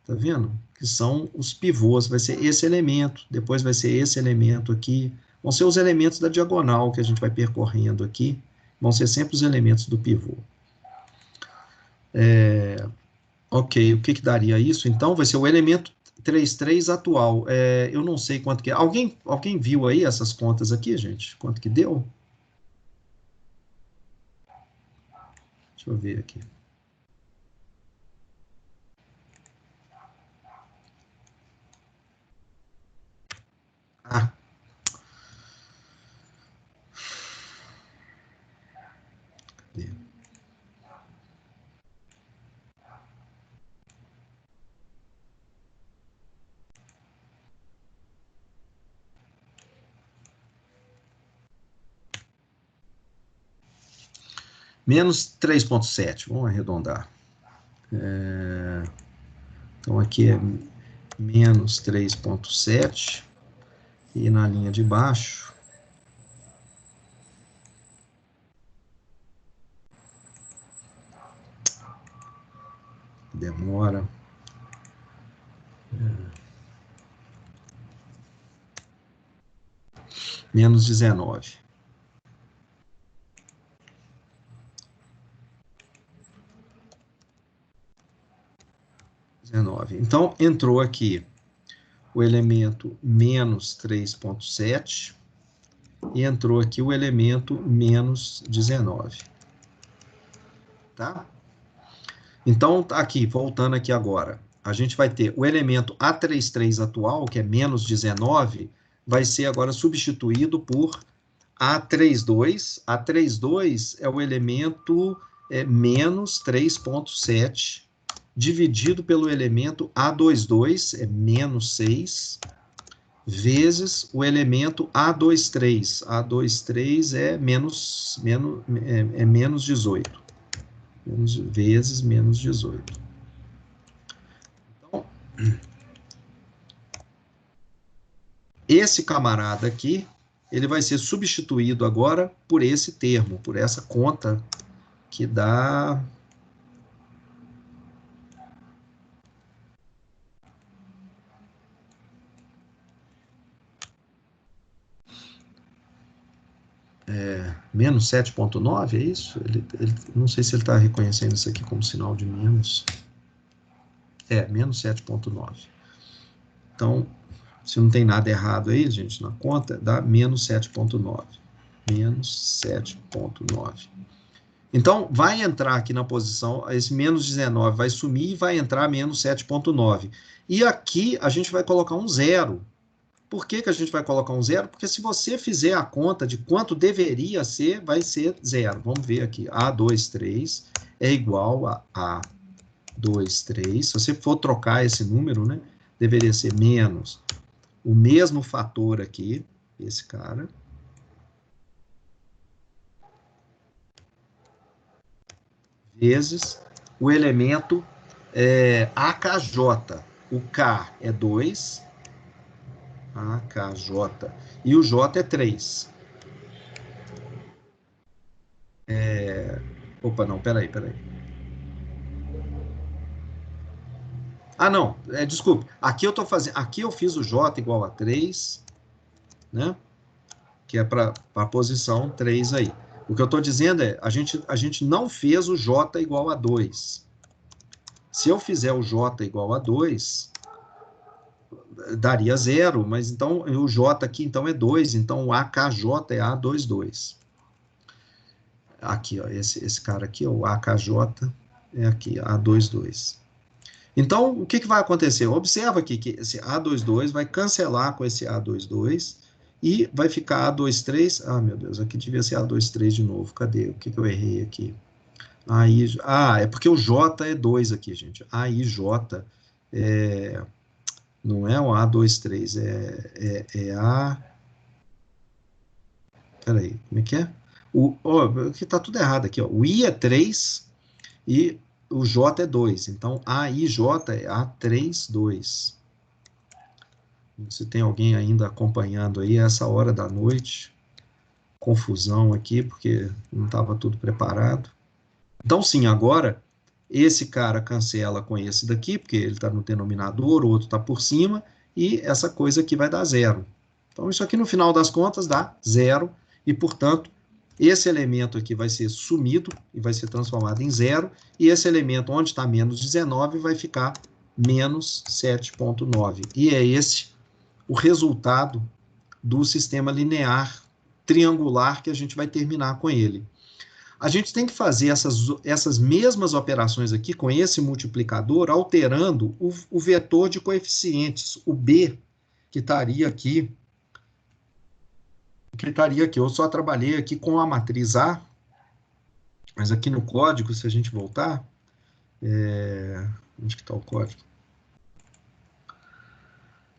tá vendo? Que são os pivôs, vai ser esse elemento, depois vai ser esse elemento aqui, vão ser os elementos da diagonal que a gente vai percorrendo aqui, vão ser sempre os elementos do pivô. Ok, o que daria isso? Então, vai ser o elemento 3, 3 atual. Eu não sei quanto que é. Alguém viu aí essas contas aqui, gente? Quanto que deu? Deixa eu ver aqui. Cadê? Menos 3,7, vamos arredondar. Então, aqui é menos 3,7, e na linha de baixo, demora, menos 19. Então, entrou aqui o elemento menos 3,7 e entrou aqui o elemento menos 19. Tá? Então, aqui, voltando aqui agora, a gente vai ter o elemento A33 atual, que é menos 19, vai ser agora substituído por A32. A32 é o elemento menos 3,7, dividido pelo elemento A22, é menos 6, vezes o elemento A23. A23 é menos 18. Vezes menos 18. Então, esse camarada aqui, ele vai ser substituído agora por esse termo, por essa conta que dá... menos 7,9, é isso? Não sei se ele está reconhecendo isso aqui como sinal de menos. Menos 7,9. Então, se não tem nada errado aí, gente, na conta, dá menos 7,9. Menos 7,9. Então, vai entrar aqui na posição, esse menos 19 vai sumir e vai entrar menos 7,9. E aqui a gente vai colocar um zero. Por que a gente vai colocar um zero? Porque se você fizer a conta de quanto deveria ser, vai ser zero. Vamos ver aqui. A23 é igual a A23. Se você for trocar esse número, né, deveria ser menos o mesmo fator aqui, esse cara, vezes o elemento AKJ. O K é 2, AKJ, e o J é 3. Opa, não, peraí. Ah, não, desculpe. Aqui eu tô fazendo, aqui eu fiz o J igual a 3, né? Que é para a posição 3 aí. O que eu estou dizendo é, a gente não fez o J igual a 2. Se eu fizer o J igual a 2, daria 0, mas então o J aqui então é 2, então o AKJ é A22. Aqui, ó, esse cara aqui, ó, o AKJ é aqui, A22. Então, o que vai acontecer? Observa aqui que esse A22 vai cancelar com esse A22 e vai ficar A23. Ah, meu Deus, aqui devia ser A23 de novo. Cadê? O que eu errei aqui? Aí, é porque o J é 2 aqui, gente. AIJ não é o A23, é A... Peraí, como é que é? Aqui tá tudo errado aqui, ó. O I é 3 e o J é 2. Então, AIJ é A32. Se tem alguém ainda acompanhando aí, essa hora da noite, confusão aqui, porque não estava tudo preparado. Então, sim, agora, esse cara cancela com esse daqui, porque ele está no denominador, o outro está por cima, e essa coisa aqui vai dar 0. Então, isso aqui, no final das contas, dá 0, e, portanto, esse elemento aqui vai ser sumido, e vai ser transformado em 0, e esse elemento, onde está menos 19, vai ficar menos 7,9. E é esse o resultado do sistema linear triangular que a gente vai terminar com ele. A gente tem que fazer essas mesmas operações aqui com esse multiplicador, alterando o vetor de coeficientes, o B, que estaria aqui. Eu só trabalhei aqui com a matriz A, mas aqui no código, se a gente voltar, onde que está o código?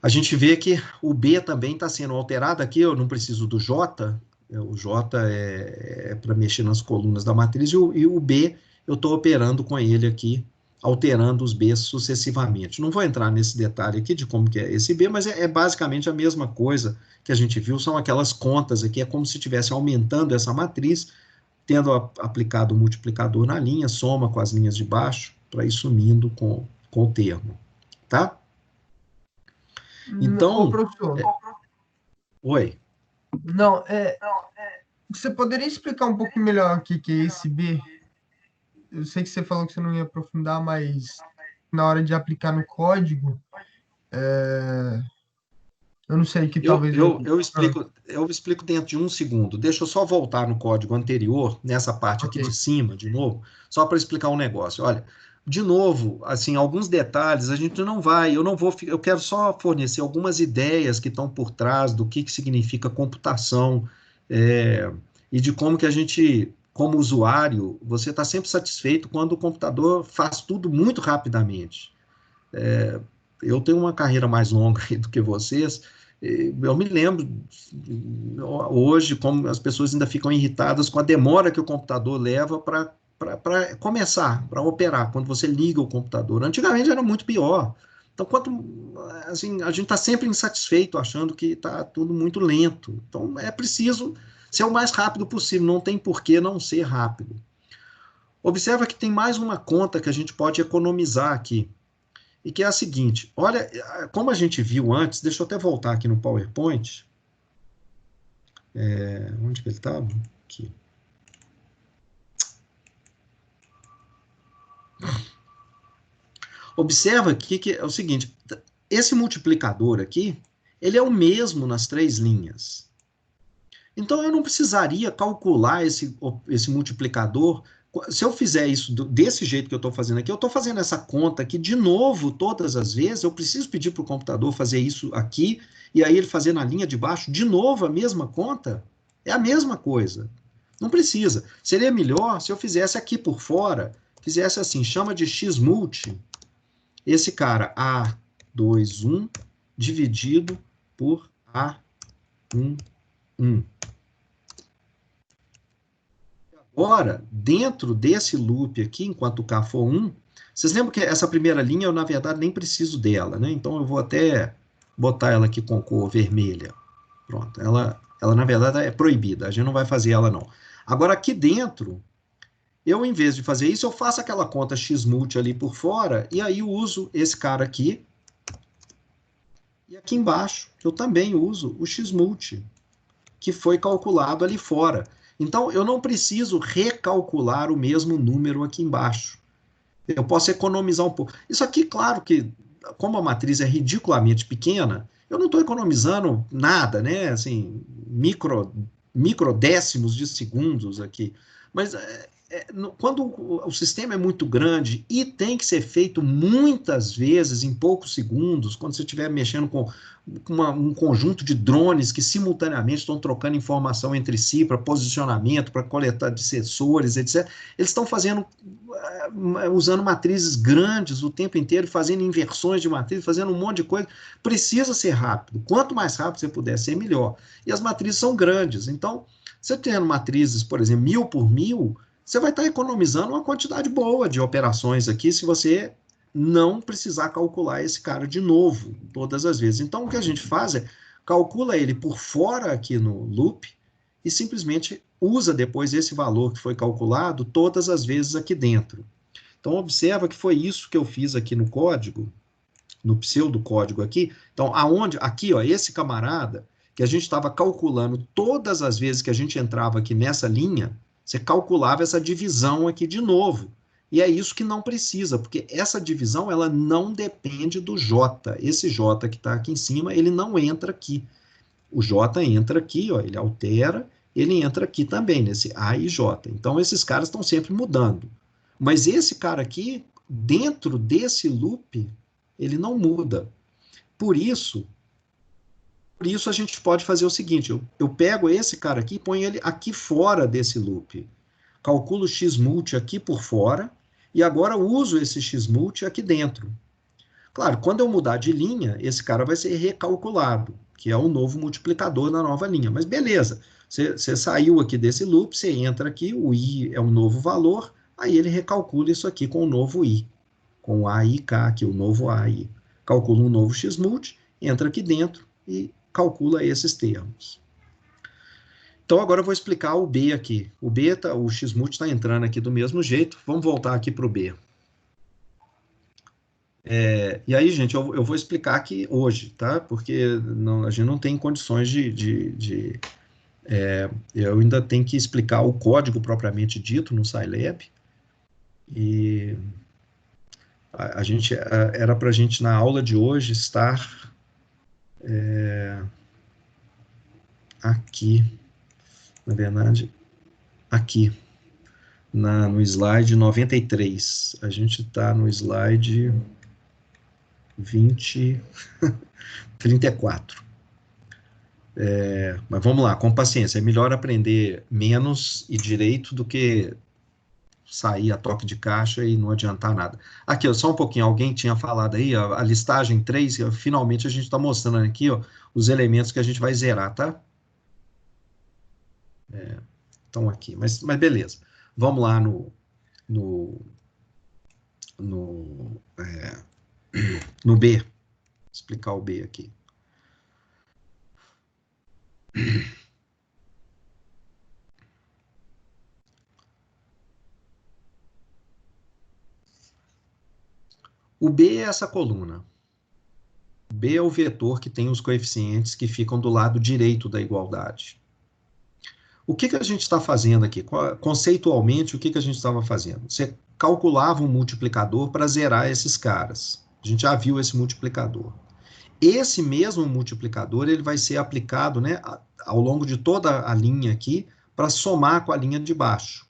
A gente vê que o B também está sendo alterado aqui, eu não preciso do J, o J é para mexer nas colunas da matriz, e o B eu estou operando com ele aqui, alterando os Bs sucessivamente. Não vou entrar nesse detalhe aqui de como que é esse B, mas é basicamente a mesma coisa que a gente viu, são aquelas contas aqui, é como se estivesse aumentando essa matriz, tendo aplicado o multiplicador na linha, soma com as linhas de baixo, para ir sumindo com o termo, tá? Então, professor. Oi. Não, você poderia explicar um pouco melhor o que é esse B? Eu sei que você falou que você não ia aprofundar, mas na hora de aplicar no código, eu não sei que talvez... Eu explico dentro de um segundo. Deixa eu só voltar no código anterior, nessa parte aqui de cima, de novo, só para explicar um negócio. Olha, de novo, assim, alguns detalhes a gente não vai, eu quero só fornecer algumas ideias que estão por trás do que significa computação e de como que a gente, como usuário, você está sempre satisfeito quando o computador faz tudo muito rapidamente. Eu tenho uma carreira mais longa do que vocês, eu me lembro hoje como as pessoas ainda ficam irritadas com a demora que o computador leva para começar, para operar, quando você liga o computador. Antigamente era muito pior. Então, assim, a gente está sempre insatisfeito, achando que está tudo muito lento. Então, é preciso ser o mais rápido possível, não tem por que não ser rápido. Observa que tem mais uma conta que a gente pode economizar aqui, e que é a seguinte, olha, como a gente viu antes, deixa eu até voltar aqui no PowerPoint. Onde que ele estava? Aqui. Observa aqui que é o seguinte, esse multiplicador aqui, ele é o mesmo nas 3 linhas. Então, eu não precisaria calcular esse multiplicador. Se eu fizer isso desse jeito que eu estou fazendo aqui, eu estou fazendo essa conta aqui de novo todas as vezes, eu preciso pedir para o computador fazer isso aqui, e aí ele fazer na linha de baixo de novo a mesma conta? É a mesma coisa. Não precisa. Seria melhor se eu fizesse aqui por fora, fizesse assim, chama de xmult, esse cara A21 dividido por A11. Agora, dentro desse loop aqui, enquanto K for 1, vocês lembram que essa primeira linha eu, na verdade, nem preciso dela, né? Então, eu vou até botar ela aqui com cor vermelha. Pronto, ela na verdade, é proibida, a gente não vai fazer ela, não. Agora, aqui dentro, eu, em vez de fazer isso, eu faço aquela conta xmult ali por fora, e aí eu uso esse cara aqui, e aqui embaixo, eu também uso o xmult, que foi calculado ali fora. Então, eu não preciso recalcular o mesmo número aqui embaixo. Eu posso economizar um pouco. Isso aqui, claro que, como a matriz é ridiculamente pequena, eu não estou economizando nada, né? Assim, microdécimos de segundos aqui. Mas quando o sistema é muito grande e tem que ser feito muitas vezes em poucos segundos, quando você estiver mexendo com um conjunto de drones que simultaneamente estão trocando informação entre si para posicionamento, para coletar de sensores, etc., eles estão usando matrizes grandes o tempo inteiro, fazendo inversões de matriz, fazendo um monte de coisa. Precisa ser rápido. Quanto mais rápido você puder ser, melhor. E as matrizes são grandes. Então, você tendo matrizes, por exemplo, 1000 por 1000, você vai estar economizando uma quantidade boa de operações aqui, se você não precisar calcular esse cara de novo, todas as vezes. Então, o que a gente faz é, calcula ele por fora aqui no loop, e simplesmente usa depois esse valor que foi calculado todas as vezes aqui dentro. Então, observa que foi isso que eu fiz aqui no código, no pseudocódigo aqui. Então, aqui, ó, esse camarada, que a gente estava calculando todas as vezes que a gente entrava aqui nessa linha, você calculava essa divisão aqui de novo. E é isso que não precisa, porque essa divisão, ela não depende do J. Esse J que está aqui em cima, ele não entra aqui. O J entra aqui, ó, ele altera, ele entra aqui também, nesse A e J. Então, esses caras estão sempre mudando. Mas esse cara aqui, dentro desse loop, ele não muda. Por isso a gente pode fazer o seguinte, eu pego esse cara aqui e ponho ele aqui fora desse loop. Calculo o xmult aqui por fora, e agora uso esse xmult aqui dentro. Claro, quando eu mudar de linha, esse cara vai ser recalculado, que é o novo multiplicador na nova linha. Mas beleza, você saiu aqui desse loop, você entra aqui, o i é um novo valor, aí ele recalcula isso aqui com o novo i, com o a e k aqui, o novo a e. Calcula um novo xmult, entra aqui dentro e calcula esses termos. Então, agora eu vou explicar o B aqui. O xmult está entrando aqui do mesmo jeito. Vamos voltar aqui para o B. E aí, gente, eu vou explicar aqui hoje, tá? Porque a gente não tem condições eu ainda tenho que explicar o código propriamente dito no Scilab. E era para a gente, na aula de hoje, estar aqui, na verdade, aqui, no slide 93. A gente está no slide 34. Mas vamos lá, com paciência. É melhor aprender menos e direito do que sair a toque de caixa e não adiantar nada. Aqui, ó, só um pouquinho, alguém tinha falado aí, ó, a listagem 3, finalmente a gente está mostrando aqui, ó, os elementos que a gente vai zerar, tá? Estão aqui, mas beleza. Vamos lá no B. Vou explicar o B aqui. O B é essa coluna. O B é o vetor que tem os coeficientes que ficam do lado direito da igualdade. O que a gente está fazendo aqui? Conceitualmente, o que a gente estava fazendo? Você calculava um multiplicador para zerar esses caras. A gente já viu esse multiplicador. Esse mesmo multiplicador ele vai ser aplicado, né, ao longo de toda a linha aqui para somar com a linha de baixo.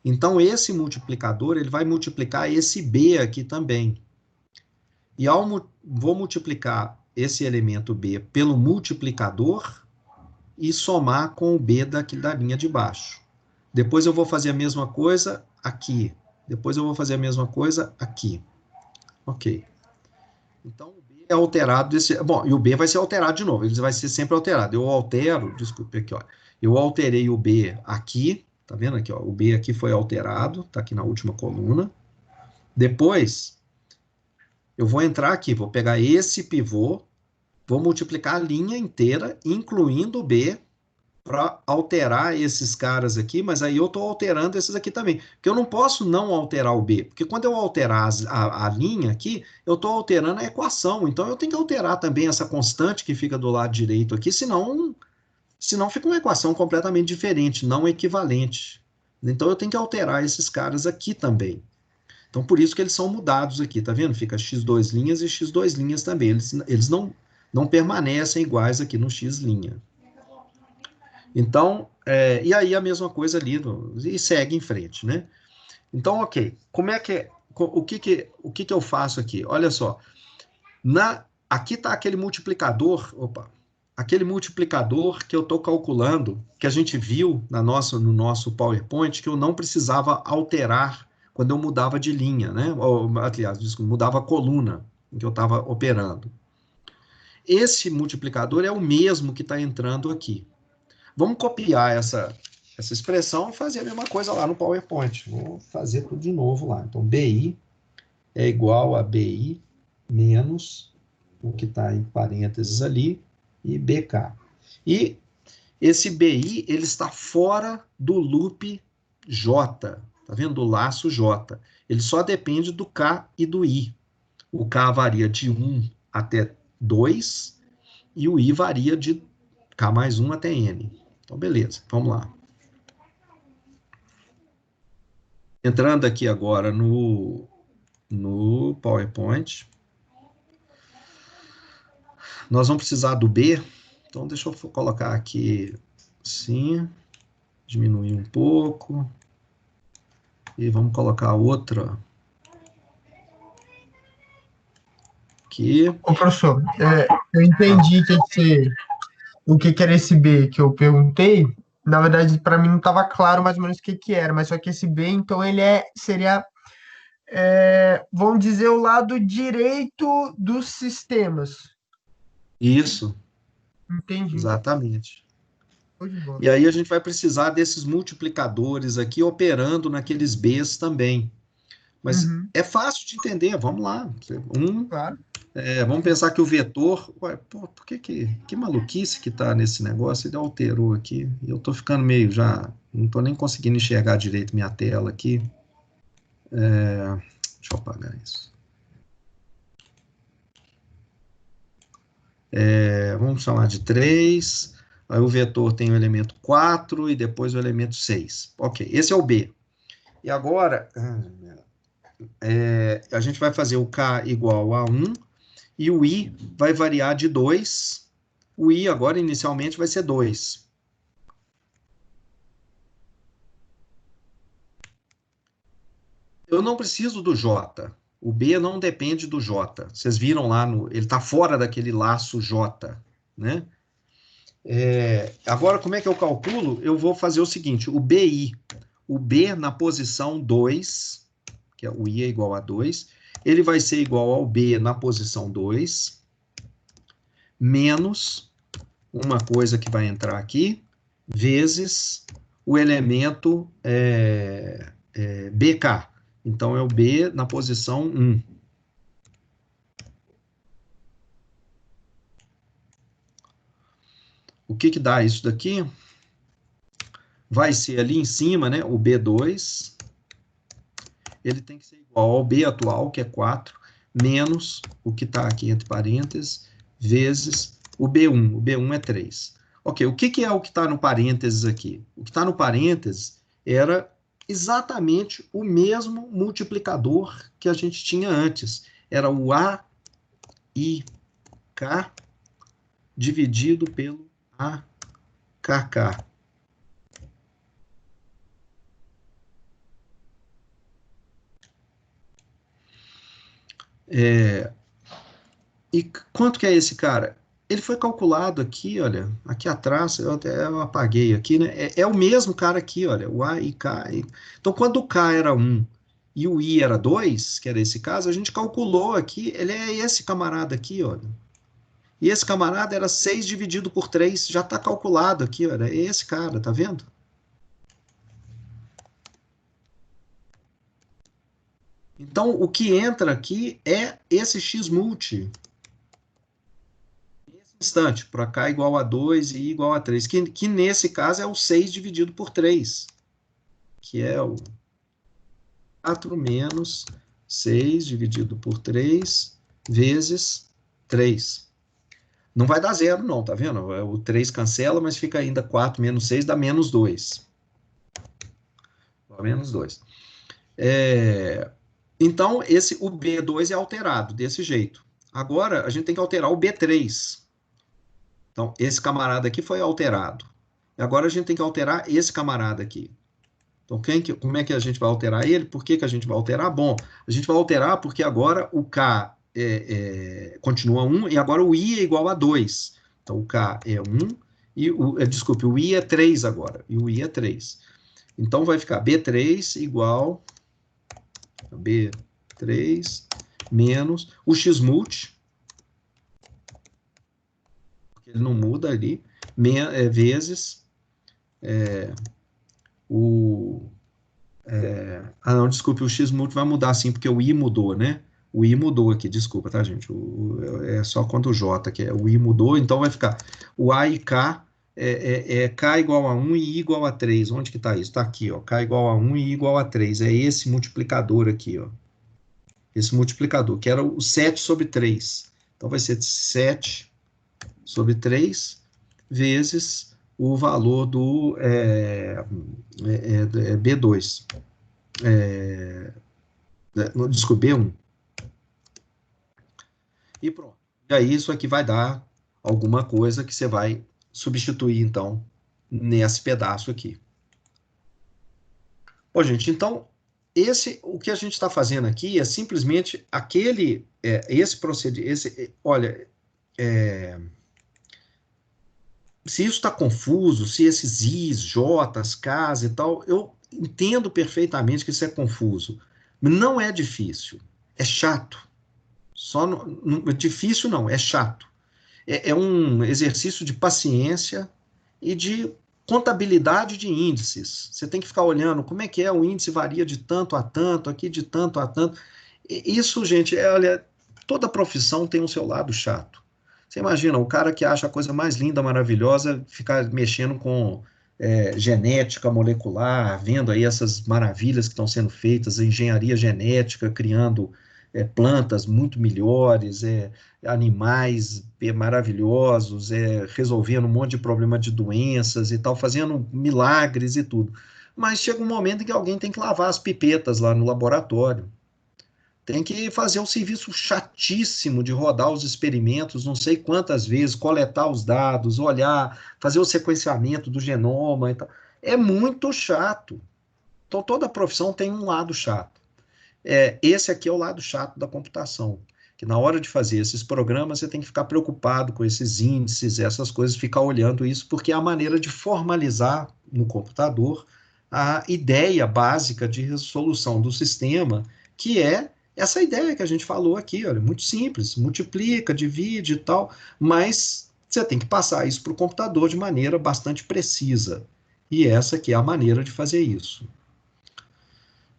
Então, esse multiplicador ele vai multiplicar esse B aqui também. E vou multiplicar esse elemento B pelo multiplicador e somar com o B da linha de baixo. Depois eu vou fazer a mesma coisa aqui. Depois eu vou fazer a mesma coisa aqui. Ok. Então, o B é alterado desse... Bom, e o B vai ser alterado de novo. Ele vai ser sempre alterado. Eu altero... Desculpe aqui, ó. Eu alterei o B aqui. Tá vendo aqui, ó? O B aqui foi alterado. Tá aqui na última coluna. Depois, eu vou entrar aqui. Vou pegar esse pivô. Vou multiplicar a linha inteira, incluindo o B, para alterar esses caras aqui, mas aí eu estou alterando esses aqui também. Porque eu não posso não alterar o B, porque quando eu alterar a linha aqui, eu estou alterando a equação. Então eu tenho que alterar também essa constante que fica do lado direito aqui, senão fica uma equação completamente diferente, não equivalente. Então eu tenho que alterar esses caras aqui também. Então por isso que eles são mudados aqui, tá vendo? Fica x2' e x2' também. Eles não permanecem iguais aqui no x'. Então, e aí a mesma coisa ali, e segue em frente, né? Então, ok, como é que, o que eu faço aqui? Olha só, aqui está aquele multiplicador, aquele multiplicador que eu estou calculando, que a gente viu no nosso PowerPoint, que eu não precisava alterar quando eu mudava de linha, né? Aliás, mudava a coluna em que eu estava operando. Esse multiplicador é o mesmo que está entrando aqui. Vamos copiar essa expressão e fazer a mesma coisa lá no PowerPoint. Vou fazer tudo de novo lá. Então, BI é igual a BI menos o que está em parênteses ali e BK. E esse BI, ele está fora do loop J. Tá vendo? Do laço J. Ele só depende do K e do I. O K varia de 1 até 2 e o I varia de K mais 1 até N. Então, beleza, vamos lá. Entrando aqui agora no PowerPoint. Nós vamos precisar do B. Então, deixa eu colocar aqui assim. Diminuir um pouco. E vamos colocar outra. Aqui. Ô, professor, eu entendi o que era esse B que eu perguntei. Na verdade, para mim não estava claro mais ou menos o que era, mas só que esse B, então, ele seria, vamos dizer, o lado direito dos sistemas. Isso. Entendi. Exatamente. E aí a gente vai precisar desses multiplicadores aqui operando naqueles Bs também. Mas é fácil de entender, vamos lá. Claro. Vamos pensar que o vetor... Ué, pô, por que maluquice que está nesse negócio? Ele alterou aqui. Eu estou ficando meio já... Não estou nem conseguindo enxergar direito minha tela aqui. Deixa eu apagar isso. Vamos chamar de 3. Aí o vetor tem o elemento 4 e depois o elemento 6. Ok, esse é o B. E agora... a gente vai fazer o K igual a 1 e o I vai variar de 2. O I agora inicialmente vai ser 2. Eu não preciso do J. O B não depende do J. Vocês viram lá, ele está fora daquele laço J, né? Agora, como é que eu calculo? Eu vou fazer o seguinte, o BI, o B na posição 2, que o I é igual a 2, ele vai ser igual ao B na posição 2, menos uma coisa que vai entrar aqui, vezes o elemento BK. Então, é o B na posição 1. O que dá isso daqui? Vai ser ali em cima, né, o B2, ele tem que ser igual ao B atual, que é 4, menos o que está aqui entre parênteses, vezes o B1. O B1 é 3. Ok, o que é o que está no parênteses aqui? O que está no parênteses era exatamente o mesmo multiplicador que a gente tinha antes. Era o AIK dividido pelo AKK. E quanto que é esse cara? Ele foi calculado aqui, olha, aqui atrás, eu apaguei aqui, né? É o mesmo cara aqui, olha, o AIK. Então, quando o K era 1 e o I era 2, que era esse caso, a gente calculou aqui, ele é esse camarada aqui, olha. E esse camarada era 6 dividido por 3, já está calculado aqui, olha, é esse cara, tá vendo? Então, o que entra aqui é esse x-multi. Nesse instante, para cá igual a 2 e I igual a 3, que nesse caso é o 6 dividido por 3, que é o 4 menos 6 dividido por 3 vezes 3. Não vai dar 0, não, tá vendo? O 3 cancela, mas fica ainda 4 menos 6 dá menos 2. Dá menos 2. Então, o B2 é alterado desse jeito. Agora, a gente tem que alterar o B3. Então, esse camarada aqui foi alterado. E agora a gente tem que alterar esse camarada aqui. Então, como é que a gente vai alterar ele? Por que a gente vai alterar? Bom, a gente vai alterar porque agora o K continua 1 e agora o I é igual a 2. Então, o K é 1 e desculpe, o I é 3 agora. E o I é 3. Então, vai ficar B3 igual B3 menos o x-multi, porque ele não muda ali, vezes não, desculpe, o x-multi vai mudar sim, porque o I mudou, né? O I mudou aqui, desculpa, tá, gente? É só quando o J, que o I mudou, então vai ficar o A e K, K igual a 1 e I igual a 3. Onde que está isso? Está aqui, ó, K igual a 1 e I igual a 3. É esse multiplicador aqui, ó. Esse multiplicador, que era o 7 sobre 3. Então, vai ser 7 sobre 3 vezes o valor do B2. Desculpe, B1. E pronto. E aí, isso aqui vai dar alguma coisa que você vai substituir, então, nesse pedaço aqui. Bom, gente, então, o que a gente está fazendo aqui é simplesmente esse procedimento, olha, se isso está confuso, se esses Is, Js, Ks e tal, eu entendo perfeitamente que isso é confuso. Não é difícil, é chato. Difícil não, é chato. É um exercício de paciência e de contabilidade de índices. Você tem que ficar olhando como é que o índice varia de tanto a tanto, aqui de tanto a tanto. Isso, gente, olha, toda profissão tem o seu lado chato. Você imagina, o cara que acha a coisa mais linda, maravilhosa, ficar mexendo com genética molecular, vendo aí essas maravilhas que estão sendo feitas, engenharia genética, criando plantas muito melhores, animais maravilhosos, resolvendo um monte de problema de doenças e tal, fazendo milagres e tudo. Mas chega um momento em que alguém tem que lavar as pipetas lá no laboratório. Tem que fazer um serviço chatíssimo de rodar os experimentos, não sei quantas vezes, coletar os dados, olhar, fazer o sequenciamento do genoma e tal. É muito chato. Então, toda profissão tem um lado chato. Esse aqui é o lado chato da computação, que na hora de fazer esses programas você tem que ficar preocupado com esses índices, essas coisas, ficar olhando isso, porque é a maneira de formalizar no computador a ideia básica de resolução do sistema, que é essa ideia que a gente falou aqui, olha, muito simples, multiplica, divide e tal, mas você tem que passar isso para o computador de maneira bastante precisa, e essa aqui é a maneira de fazer isso.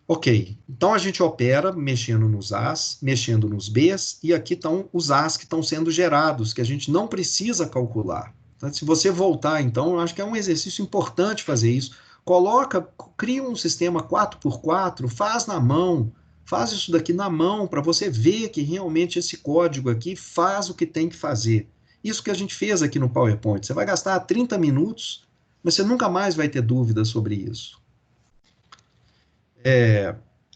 Ok, então a gente opera mexendo nos As, mexendo nos Bs, e aqui estão os As que estão sendo gerados, que a gente não precisa calcular. Então, se você voltar, então, eu acho que é um exercício importante fazer isso. Cria um sistema 4x4, faz na mão, faz isso daqui na mão, para você ver que realmente esse código aqui faz o que tem que fazer. Isso que a gente fez aqui no PowerPoint. Você vai gastar 30 minutos, mas você nunca mais vai ter dúvida sobre isso.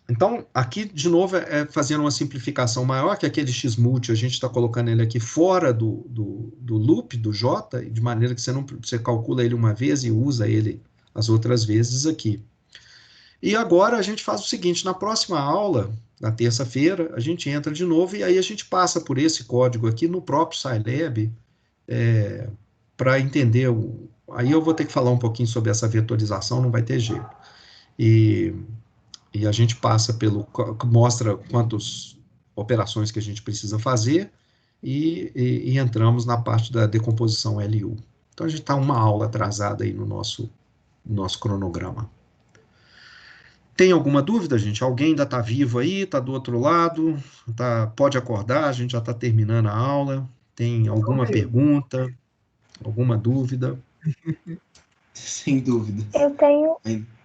Então, aqui, de novo, fazendo uma simplificação maior, que aquele x-multi, a gente está colocando ele aqui fora do loop, do J, de maneira que você calcula ele uma vez e usa ele as outras vezes aqui. E agora a gente faz o seguinte, na próxima aula, na terça-feira, a gente entra de novo e aí a gente passa por esse código aqui no próprio Scilab, para entender, aí eu vou ter que falar um pouquinho sobre essa vetorização, não vai ter jeito. E a gente passa mostra quantas operações que a gente precisa fazer e entramos na parte da decomposição LU. Então, a gente está uma aula atrasada aí no nosso cronograma. Tem alguma dúvida, gente? Alguém ainda está vivo aí? Está do outro lado? Pode acordar, a gente já está terminando a aula. Tem alguma pergunta? Alguma dúvida? Sem dúvida. Eu tenho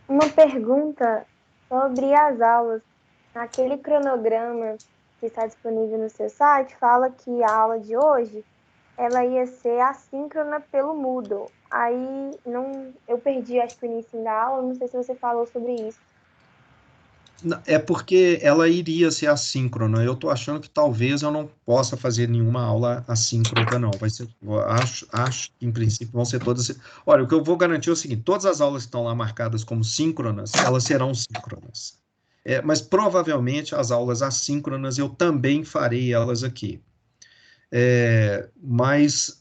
uma pergunta sobre as aulas. Naquele cronograma que está disponível no seu site, fala que a aula de hoje ela ia ser assíncrona pelo Moodle. Aí eu perdi, acho que o início da aula, não sei se você falou sobre isso. É porque ela iria ser assíncrona. Eu estou achando que talvez eu não possa fazer nenhuma aula assíncrona, não. Vai ser, acho que, em princípio, vão ser todas... Olha, o que eu vou garantir é o seguinte, todas as aulas que estão lá marcadas como síncronas, elas serão síncronas. Mas, provavelmente, as aulas assíncronas, eu também farei elas aqui. Mas...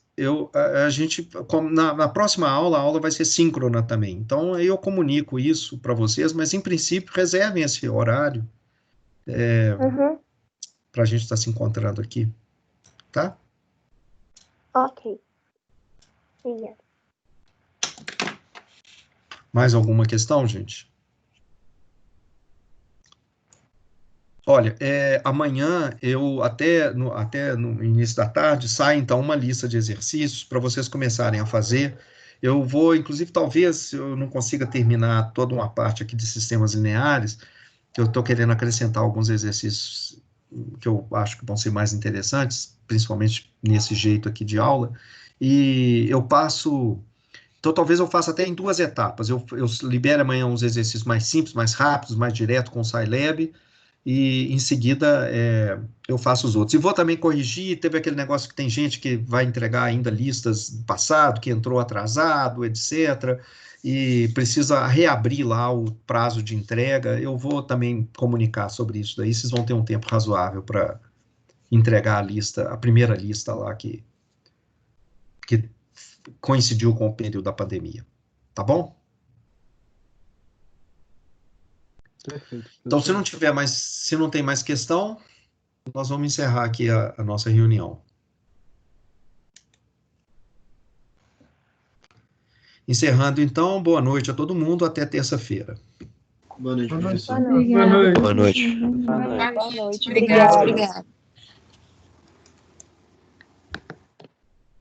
a gente, na próxima aula, a aula vai ser síncrona também. Então, aí eu comunico isso para vocês, mas, em princípio, reservem esse horário para a gente estar se encontrando aqui. Tá? Ok. Obrigada. Mais alguma questão, gente? Olha, amanhã, até no início da tarde, sai, então, uma lista de exercícios para vocês começarem a fazer. Eu vou, inclusive, talvez eu não consiga terminar toda uma parte aqui de sistemas lineares, que eu estou querendo acrescentar alguns exercícios que eu acho que vão ser mais interessantes, principalmente nesse jeito aqui de aula, e eu passo... Então, talvez eu faça até em 2 etapas. Eu libero amanhã uns exercícios mais simples, mais rápidos, mais direto com o Scilab, e em seguida eu faço os outros. E vou também corrigir, teve aquele negócio que tem gente que vai entregar ainda listas do passado, que entrou atrasado, etc., e precisa reabrir lá o prazo de entrega. Eu vou também comunicar sobre isso daí, vocês vão ter um tempo razoável para entregar a primeira lista lá que coincidiu com o período da pandemia. Tá bom? Perfeito. Então, se não tem mais questão, nós vamos encerrar aqui a nossa reunião. Encerrando, então, boa noite a todo mundo, até terça-feira. Boa noite, professor. Boa noite. Boa noite. Boa noite. Obrigada.